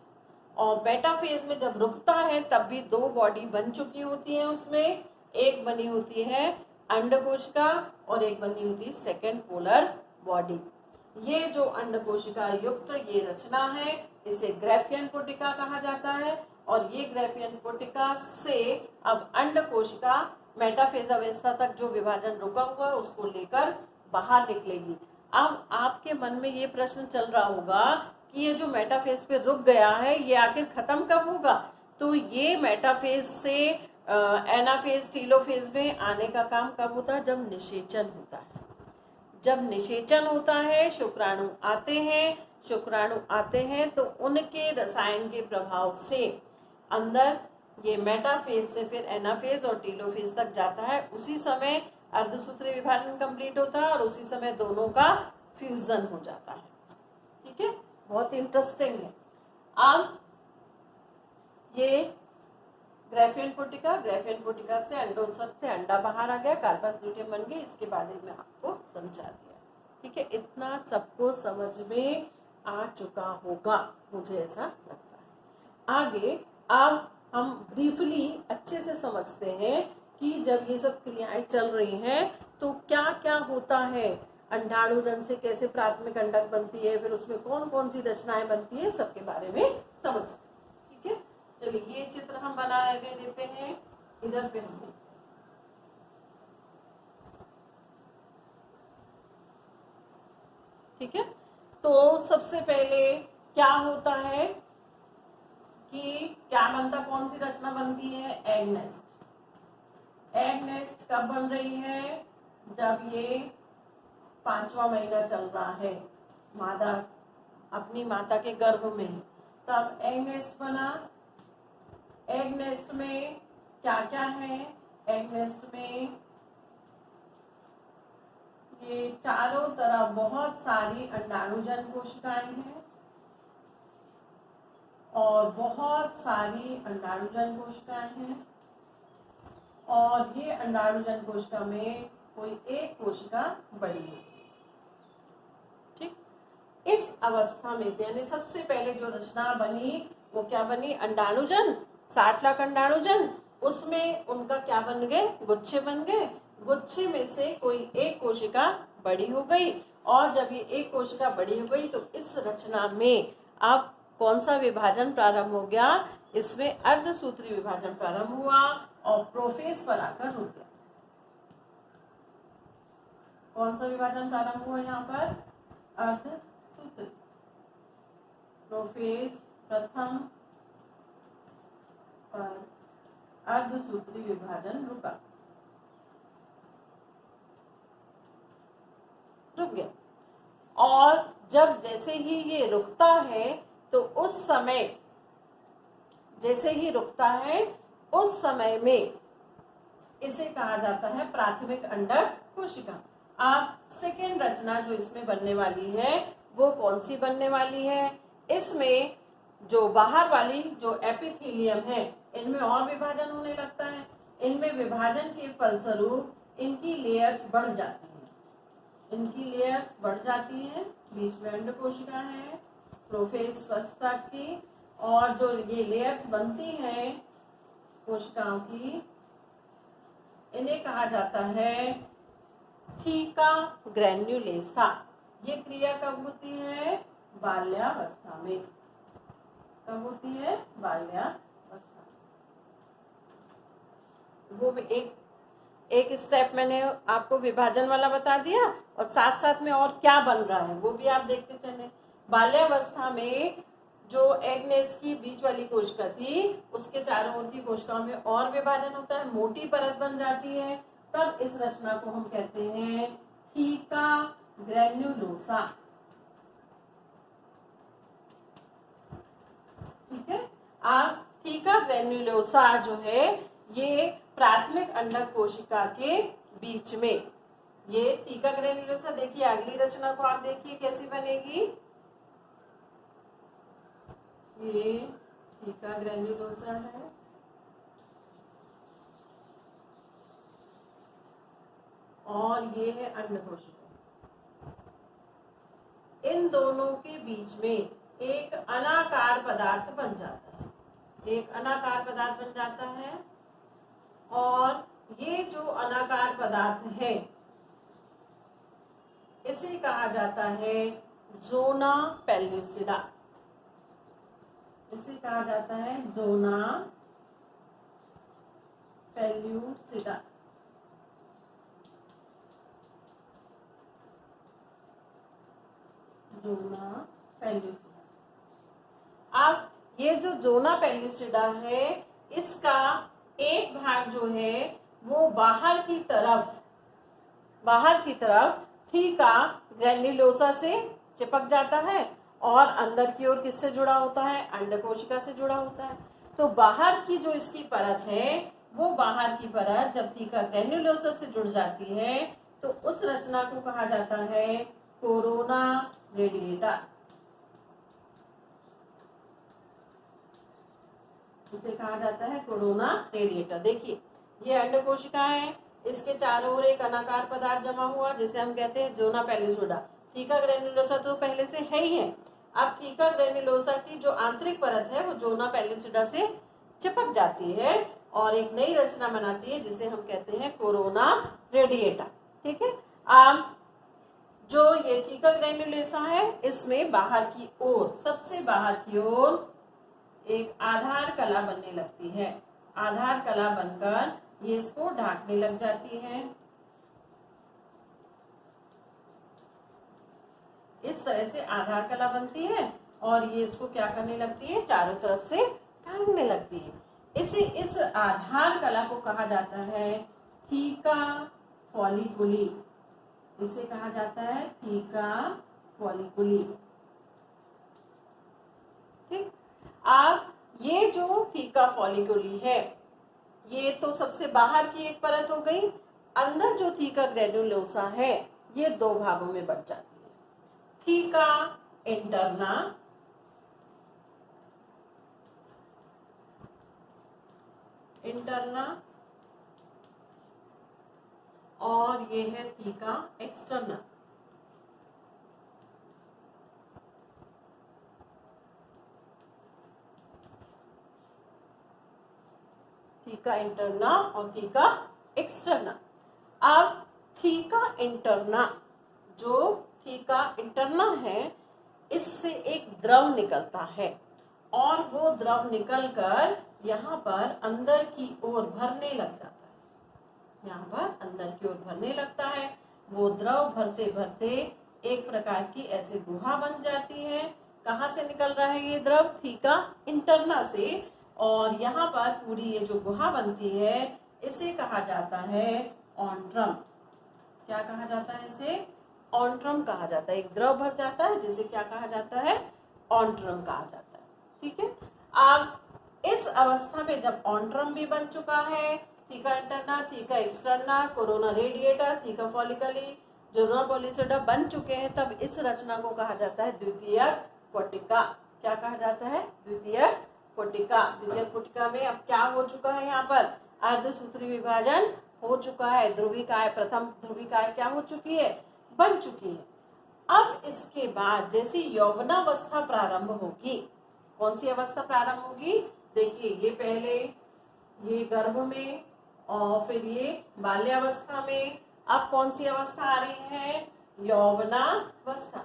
और मेटाफेज में जब रुकता है तब भी दो बॉडी बन चुकी होती है। उसमें एक बनी होती है अंडकोशिका और एक बनी होती है सेकेंड पोलर बॉडी। ये जो अंडकोशिका युक्त ये रचना है इसे ग्रेफियन पुटिका कहा जाता है, और ये ग्रेफियन पुटिका से अब अंडकोशिका मेटाफेज अवस्था तक जो विभाजन रुका हुआ है उसको लेकर बाहर निकलेगी। अब आपके मन में ये प्रश्न चल रहा होगा कि ये जो मेटाफेज पे रुक गया है ये आखिर खत्म कब होगा? तो ये मेटाफेज से एनाफेज टीलोफेज में आने का काम कब होता है? जब निषेचन होता है। जब निषेचन होता है, शुक्राणु आते हैं तो उनके रसायन के प्रभाव से अंदर ये मेटाफेज से फिर एनाफेज और टीलोफेज तक जाता है। उसी समय अर्धसूत्रीय विभाजन कंप्लीट होता है और उसी समय दोनों का फ्यूजन हो जाता है। ठीक है, बहुत इंटरेस्टिंग है। अब ये ग्राफियन पोटिका से अंडोत्सर्ग से अंडा बाहर आ गया, कार्पस ल्यूटियम बन गई। इसके बारे में आपको समझा दिया। ठीक है, इतना सबको समझ में आ चुका होगा, मुझे ऐसा लगता है। आगे अब हम ब्रीफली अच्छे से समझते हैं कि जब ये सब क्रियाएं चल रही हैं तो क्या क्या होता है, अंडाणुजन से कैसे प्राथमिक अंडक बनती है, फिर उसमें कौन कौन सी रचनाएं बनती है, सबके बारे में समझते हैं। ठीक है, चलिए ये चित्र हम बना देते हैं इधर पे हम। ठीक है, तो सबसे पहले क्या होता है कि क्या बनता, कौन सी रचना बनती है, एग नेस्ट। एग नेस्ट कब बन रही है, जब ये 5वां महीना चल रहा है, मादा अपनी माता के गर्भ में, तब एग नेस्ट बना। एग नेस्ट में क्या क्या है, एग नेस्ट में ये चारों तरफ बहुत सारी अंडाणुजन कोशिकाएं हैं और बहुत सारी अंडाणुजन कोशिकाएं हैं और ये अंडाणुजन कोशिका में कोई एक कोशिका बड़ी है। ठीक, इस अवस्था में यानी सबसे पहले जो रचना बनी वो क्या बनी, अंडाणुजन, 60 लाख अंडाणुजन, उसमें उनका क्या बन गए, गुच्छे बन गए। गुच्छे में से कोई एक कोशिका बड़ी हो गई और जब ये एक कोशिका बड़ी हो गई तो इस रचना में अब कौन सा विभाजन प्रारंभ हो गया, इसमें अर्धसूत्री विभाजन प्रारंभ हुआ और प्रोफेज पर आकर रुक गया। कौन सा विभाजन प्रारंभ हुआ यहाँ पर, अर्धसूत्री, प्रोफेज प्रथम पर अर्धसूत्री विभाजन रुक गया। और जब जैसे ही ये रुकता है तो उस समय जैसे ही रुकता है उस समय में इसे कहा जाता है प्राथमिक अंडक कोशिका। अब सेकेंड रचना जो इसमें बनने वाली है वो कौन सी बनने वाली है, इसमें जो बाहर वाली जो एपिथेलियम है इनमें और विभाजन होने लगता है। इनमें विभाजन के फलस्वरूप इनकी लेयर्स बढ़ जाती हैं, बीच में अंड कोशिका है, प्रोफेज अवस्था की, और जो ये लेयर्स बनती हैं कोशिकाओं की इन्हें कहा जाता है थीका ग्रैन्युलेसा। ये क्रिया कब होती है, बाल्यावस्था में। कब होती है, बाल्यावस्था। वो एक स्टेप मैंने आपको विभाजन वाला बता दिया और साथ साथ में और क्या बन रहा है वो भी आप देखते चले। बाल्यावस्था में जो एग नेस्ट की बीच वाली कोशिका थी उसके चारों ओर की कोशिकाओं में और विभाजन होता है, मोटी परत बन जाती है, तब इस रचना को हम कहते हैं थीका ग्रैन्युलोसा। ठीक है, अब थीका ग्रैन्युलोसा जो है ये प्राथमिक अंडक कोशिका के बीच में, ये थीका ग्रैन्युलोसा, देखिए अगली रचना को आप देखिए कैसी बनेगी। ये थीका ग्रैन्युलोसा है और ये है अंड कोशिका। इन दोनों के बीच में एक अनाकार पदार्थ बन जाता है, एक अनाकार पदार्थ बन जाता है और ये जो अनाकार पदार्थ है इसे कहा जाता है जोना पेल्लुसिडा। इसे कहा जाता है जोना पेल्लुसिडा। जोना पेल्लुसिडा। अब ये जो जोना पेल्लुसिडा है इसका एक भाग जो है वो बाहर की तरफ थीका ग्रेन्युलोसा से चिपक जाता है और अंदर की ओर किससे जुड़ा होता है, अंडकोशिका से जुड़ा होता है। तो बाहर की जो इसकी परत है, वो बाहर की परत जब थीका ग्रेन्युलोसा से जुड़ जाती है तो उस रचना को कहा जाता है कोरोना रेडिएटा। उसे कहा जाता है कोरोना रेडिएटा। देखिए ये अंडकोशिका है, इसके चारों ओर एक अनाकार पदार्थ जमा हुआ जिसे हम कहते हैं जोना पेलिसोडा। थीका ग्रेन्युलोसा तो पहले से है ही है। अब थीका ग्रेन्युलोसा की जो आंतरिक परत है वो जोना पेलिसोडा से चिपक जाती है और एक नई रचना बनाती है जिसे हम कहते हैं कोरोना रेडिएटा। ठीक है। अब जो ये थीका ग्रेन्युलोसा है, इसमें बाहर की ओर, सबसे बाहर की ओर एक आधार कला बनने लगती है। आधार कला बनकर ये इसको ढांकने लग जाती है। इस तरह से आधार कला बनती है और ये इसको क्या करने लगती है, चारों तरफ से ढांकने लगती है। इस आधार कला को कहा जाता है थीका फॉलिकुली। इसे कहा जाता है थीका फॉलिकुली। ठीक। अब ये जो थीका फॉलिकुली है, ये तो सबसे बाहर की एक परत हो गई। अंदर जो थीका ग्रेन्युलोसा है ये दो भागों में बट जाती है, थीका इंटरना और ये है थीका एक्सटर्ना। थीका इंटरना और थीका एक्सटर्ना। अब थीका इंटरना, जो थीका इंटरना है, इससे एक द्रव निकलता है और वो द्रव निकलकर यहाँ पर अंदर की ओर भरने लग जाता है। यहाँ पर अंदर की ओर भरने लगता है। वो द्रव भरते भरते एक प्रकार की ऐसी गुहा बन जाती है। कहाँ से निकल रहा है ये द्रव, थीका इंटरना से। और यहाँ पर पूरी ये जो गुहा बनती है इसे कहा जाता है ऑन्ट्रम। क्या कहा जाता है इसे, ऑन्ट्रम कहा जाता है। एक द्रव भर जाता है जिसे क्या कहा जाता है, ऑन्ट्रम कहा जाता है। ठीक है। अब इस अवस्था में जब ऑन्ट्रम भी बन चुका है, theca interna, theca externa, corona radiata, theca folliculi, zona pellucida बन चुके हैं, तब इस रचना को कहा जाता है द्वितीयक कोटिका। क्या कहा जाता है, द्वितीयक कोटिका। द्वितीयक कोटिका में अब क्या हो चुका है, यहाँ पर अर्धसूत्री विभाजन हो चुका है। ध्रुविकाएं, प्रथम ध्रुविकाएं क्या हो चुकी है, बन चुकी है। अब इसके बाद जैसे यौवनावस्था प्रारंभ होगी, कौन सी अवस्था प्रारंभ होगी, देखिए ये पहले ये गर्भ में और फिर ये बाल्यावस्था में। अब कौन सी अवस्था आ रही है, यौवनावस्था।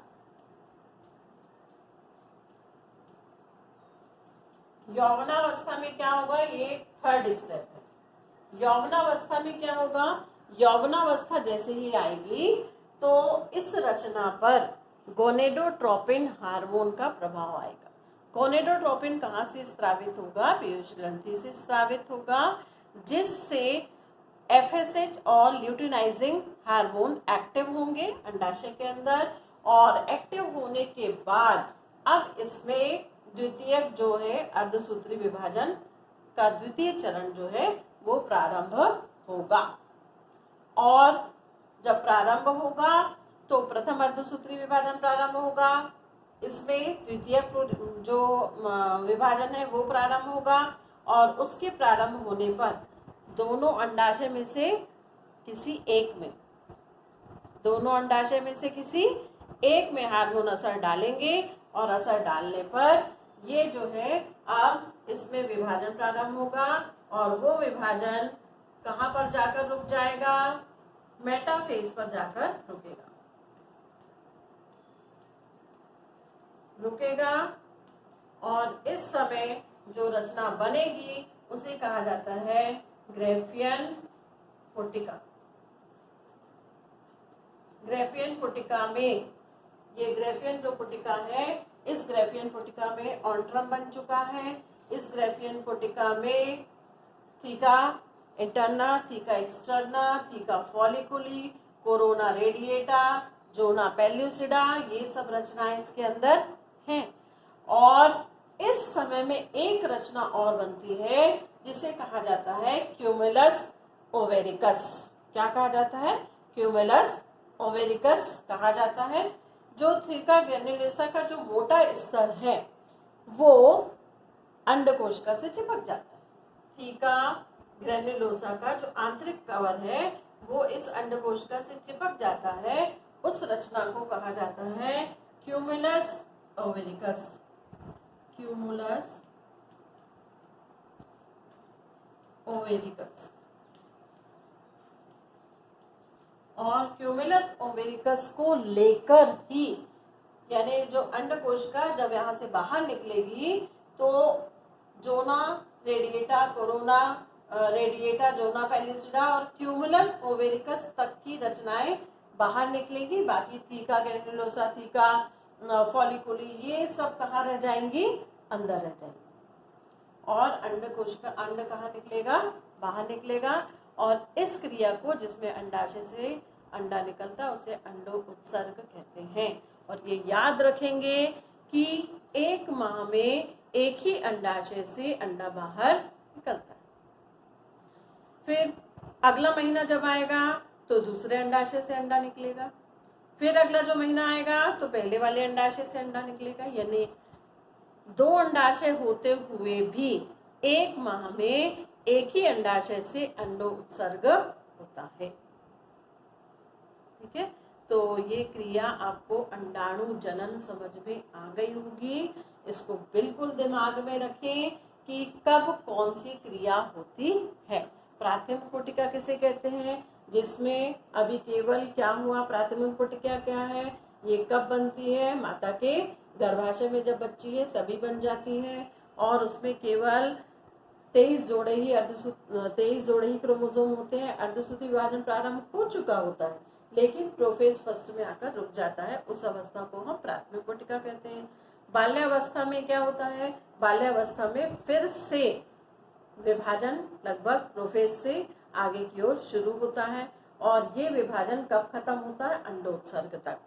यौवनावस्था में क्या होगा, ये थर्ड स्टेप है। यौवनावस्था में क्या होगा, यौवनावस्था जैसे ही आएगी तो इस रचना पर गोनेडोट्रोपिन हार्मोन का प्रभाव आएगा। गोनेडोट्रोपिन कहाँ से स्रावित होगा, पीयूष ग्रंथि से स्रावित होगा, जिससे FSH और ल्यूटिनाइजिंग हार्मोन एक्टिव होंगे अंडाशय के अंदर। और एक्टिव होने के बाद अब इसमें द्वितीयक जो है अर्धसूत्री विभाजन का द्वितीय चरण जो है वो प्रारंभ होगा। और जब प्रारंभ होगा तो प्रथम अर्धसूत्री विभाजन प्रारंभ होगा, इसमें द्वितीयक जो विभाजन है वो प्रारंभ होगा। और उसके प्रारंभ होने पर दोनों अंडाशय में से किसी एक में, दोनों अंडाशय में से किसी एक में हार्मोन असर डालेंगे और असर डालने पर ये जो है अब इसमें विभाजन प्रारंभ होगा। और वो विभाजन कहाँ पर जाकर रुक जाएगा, मेटाफेज पर जाकर रुकेगा। और इस समय जो रचना बनेगी उसे कहा जाता है ग्रेफियन कोटिका। ग्रेफियन कोटिका में, ये ग्रेफियन जो कोटिका है, इस ग्रेफियन कोटिका में ऑन्ट्रम बन चुका है। इस ग्रेफियन कोटिका में theca interna, theca externa, theca folliculi, corona radiata, zona pellucida, ये सब रचनाएं इसके अंदर हैं। और इस समय में एक रचना और बनती है जिसे कहा जाता है क्यूमुलस ओवेरिकस। क्या कहा जाता है? क्यूमुलस ओवेरिकस कहा जाता है। जो थीका ग्रेन्युलोसा का जो मोटा स्तर है वो अंडकोशिका से चिपक जाता है। थीका ग्रेन्युलोसा का जो आंतरिक कवर है वो इस अंडकोशिका से चिपक जाता है। उस रचना को कहा जाता है क्यूमुलस ओवेरिकस। क्यूमुलस ओवेरिकस। और क्यूमुलस ओवेरिकस को लेकर ही, यानी जो अंडकोशिका जब यहाँ से बाहर निकलेगी तो जोना radiata, corona radiata, zona pellucida और क्यूमुलस ओवेरिकस तक की रचनाएं बाहर निकलेंगी। बाकी थीका ग्रेन्युलोसा, थीका फॉलिकुली, ये सब कहाँ रह जाएंगी? अंदर रह जाएंगी। और अंडकोशिका, अंड कहाँ निकलेगा? बाहर निकलेगा। और इस क्रिया को, जिसमें अंडाशय से अंडा निकलता है, उसे अंडोत्सर्ग कहते हैं। और ये याद रखेंगे कि एक माह में एक ही अंडाशय से अंडा बाहर निकलता है। फिर अगला महीना जब आएगा तो दूसरे अंडाशय से अंडा निकलेगा। फिर अगला जो महीना आएगा तो पहले वाले अंडाशय से अंडा निकलेगा। यानी 2 अंडाशय होते हुए भी एक माह में एक ही अंडाशय से अंडोत्सर्ग होता है। ठीक है, तो ये क्रिया आपको अंडाणु जनन समझ में आ गई होगी। इसको बिल्कुल दिमाग में रखें कि कब कौन सी क्रिया होती है। प्राथमिक पुटिका किसे कहते हैं? जिसमें अभी केवल क्या हुआ, प्राथमिक पुटिका क्या है, ये कब बनती है? माता के गर्भाशय में जब बच्ची है तभी बन जाती है। और उसमें केवल 23 जोड़े ही क्रोमोसोम होते हैं। अर्धसूत्री विभाजन प्रारंभ हो चुका होता है लेकिन प्रोफेज फर्स्ट में आकर रुक जाता है। उस अवस्था को हम प्राथमिक पुटिका कहते हैं। बाल्यावस्था में क्या होता है? बाल्यावस्था में फिर से विभाजन लगभग प्रोफेज से आगे की ओर शुरू होता है। और ये विभाजन कब खत्म होता है? अंडोत्सर्ग तक।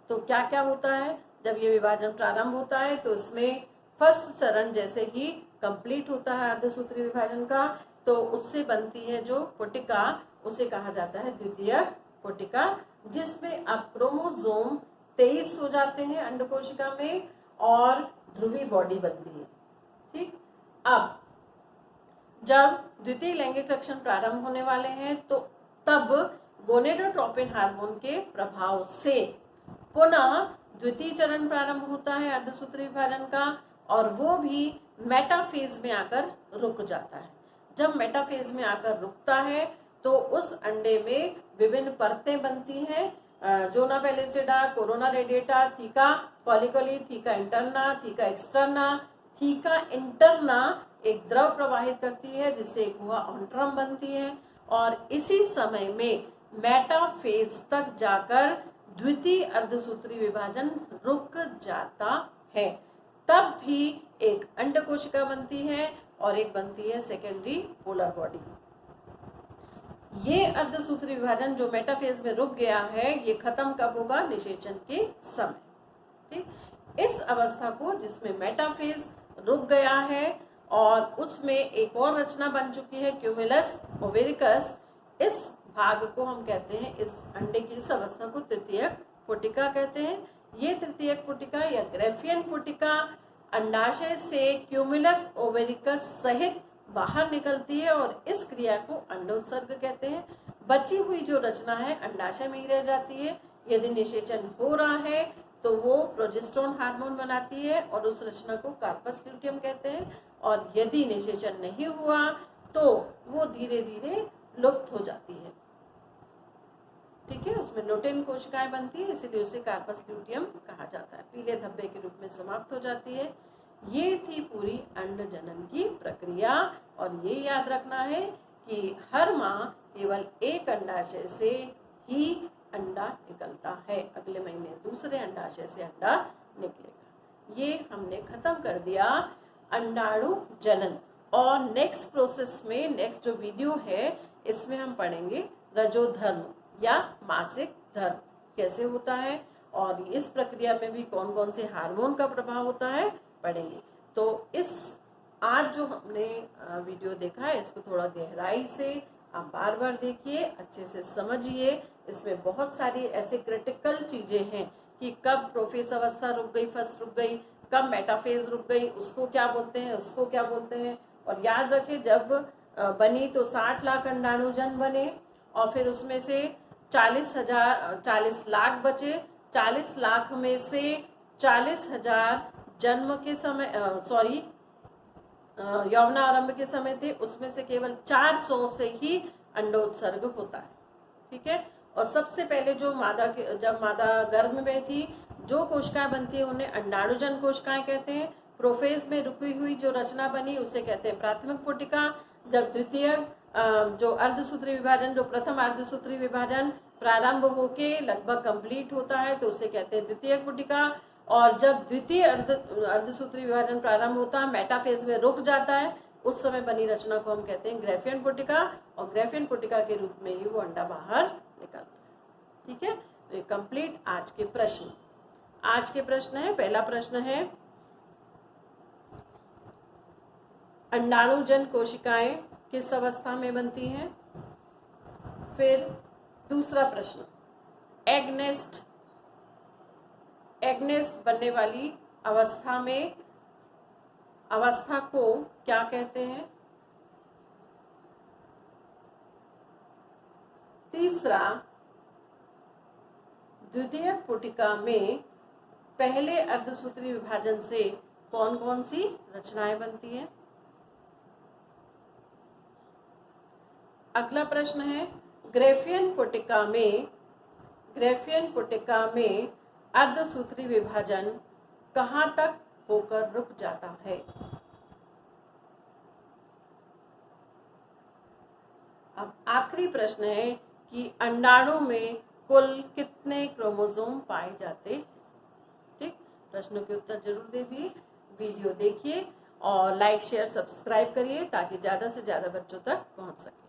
तो क्या क्या होता है जब ये विभाजन प्रारंभ होता है? तो इसमें फर्स्ट चरण जैसे ही कंप्लीट होता है अर्धसूत्री विभाजन का, तो उससे बनती है जो पुटिका, उसे कहा जाता है द्वितीय पुटिका, जिसमें अब क्रोमोसोम 23 हो जाते हैं अंडकोशिका में और ध्रुवीय बॉडी बनती है। ठीक, अब जब द्वितीय लैंगिक लक्षण प्रारंभ होने वाले हैं तो तब गोनेडोट्रोपिन हार्मोन के प्रभाव से पुनः द्वितीय चरण प्रारंभ होता है अर्धसूत्री विभाजन का, और वो भी मेटाफेज में आकर रुक जाता है। जब मेटाफेज में आकर रुकता है तो उस अंडे में विभिन्न परतें बनती हैं, zona pellucida, corona radiata, theca folliculi, theca interna, theca externa. Theca interna एक द्रव प्रवाहित करती है जिससे एक हुआ ऑन्ट्रम बनती है, और इसी समय में मेटाफेज तक जाकर द्वितीय अर्धसूत्री विभाजन रुक जाता है। तब भी एक अंडकोशिका बनती है और एक बनती है सेकेंडरी पोलर बॉडी। ये अर्धसूत्री विभाजन जो मेटाफेज में रुक गया है, ये खत्म कब होगा? निषेचन के समय। ठीक, इस अवस्था को, जिसमें मेटाफेज रुक गया है और उसमें एक और रचना बन चुकी है क्यूमुलस ओवेरिकस, इस भाग को हम कहते हैं, इस अंडे की इस अवस्था को तृतीयक पुटिका कहते हैं। ये तृतीयक पुटिका या ग्रेफियन पुटिका अंडाशय से क्यूमुलस ओवेरिकस सहित बाहर निकलती है और इस क्रिया को अंडोत्सर्ग कहते हैं। बची हुई जो रचना है अंडाशय में ही रह जाती है। यदि निषेचन हो रहा है तो वो प्रोजेस्टेरोन हार्मोन बनाती है और उस रचना को कार्पस ल्यूटियम कहते हैं, और यदि निषेचन नहीं हुआ तो वो धीरे धीरे लुप्त हो जाती है। ठीक है, उसमें लुटेन कोशिकाएं बनती है, इसलिए उसे कार्पस ल्यूटियम कहा जाता है। पीले धब्बे के रूप में समाप्त हो जाती है। ये थी पूरी अंड जनन की प्रक्रिया, और ये याद रखना है कि हर माह केवल एक अंडाशय से ही अंडा निकलता है। अगले महीने दूसरे अंडाशय से अंडा निकलेगा। ये हमने खत्म कर दिया अंडाणु जनन। और नेक्स्ट प्रोसेस में, नेक्स्ट जो वीडियो है, इसमें हम पढ़ेंगे रजोधर्म या मासिक धर्म। कैसे होता है और इस प्रक्रिया में भी कौन कौन से हार्मोन का प्रभाव होता है पढ़ेंगे। तो इस आज जो हमने वीडियो देखा है इसको थोड़ा गहराई से आप बार बार देखिए, अच्छे से समझिए। इसमें बहुत सारी ऐसे क्रिटिकल चीजें हैं कि कब प्रोफेज अवस्था रुक गई, फर्स्ट रुक गई, कब मेटाफेज रुक गई, उसको क्या बोलते हैं, उसको क्या बोलते हैं। और याद रखें जब बनी तो 60 लाख अंडाणुजन बने और फिर उसमें से 40 लाख बचे। 40 लाख में से 40,000 जन्म के समय यौवनारंभ के समय थे, उसमें से केवल 400 से ही अंडोत्सर्ग होता है। ठीक है। और सबसे पहले जब मादा गर्भ में थी जो कोशिकाएं बनती है उन्हें अंडाणुजन कोशिकाएं कहते हैं। प्रोफेज में रुकी हुई जो रचना बनी उसे कहते हैं प्राथमिक पुटिका। जब द्वितीय जो अर्धसूत्री विभाजन, जो प्रथम अर्धसूत्री विभाजन प्रारंभ होके लगभग कंप्लीट होता है तो उसे कहते हैं द्वितीय पुटिका। और जब द्वितीय अर्धसूत्री विभाजन प्रारंभ होता है, मेटाफेज में रुक जाता है, उस समय बनी रचना को हम कहते हैं ग्रेफियन पुटिका। और ग्रेफियन पुटिका के रूप में ही वो अंडा बाहर निकलता है। ठीक है। तो ये कंप्लीट आज के प्रश्न है। पहला प्रश्न है अंडाणुजन कोशिकाएं किस अवस्था में बनती हैं। फिर दूसरा प्रश्न, एग नेस्ट बनने वाली अवस्था को क्या कहते हैं। तीसरा, द्वितीय पुटिका में पहले अर्धसूत्री विभाजन से कौन कौन सी रचनाएं बनती हैं। अगला प्रश्न है ग्रेफियन पुटिका में अर्धसूत्री विभाजन कहां तक होकर रुक जाता है। अब आखिरी प्रश्न है कि अंडाणु में कुल कितने क्रोमोसोम पाए जाते हैं। ठीक, प्रश्नों के उत्तर जरूर दीजिए, वीडियो देखिए और लाइक शेयर सब्सक्राइब करिए ताकि ज्यादा से ज्यादा बच्चों तक पहुंच सके।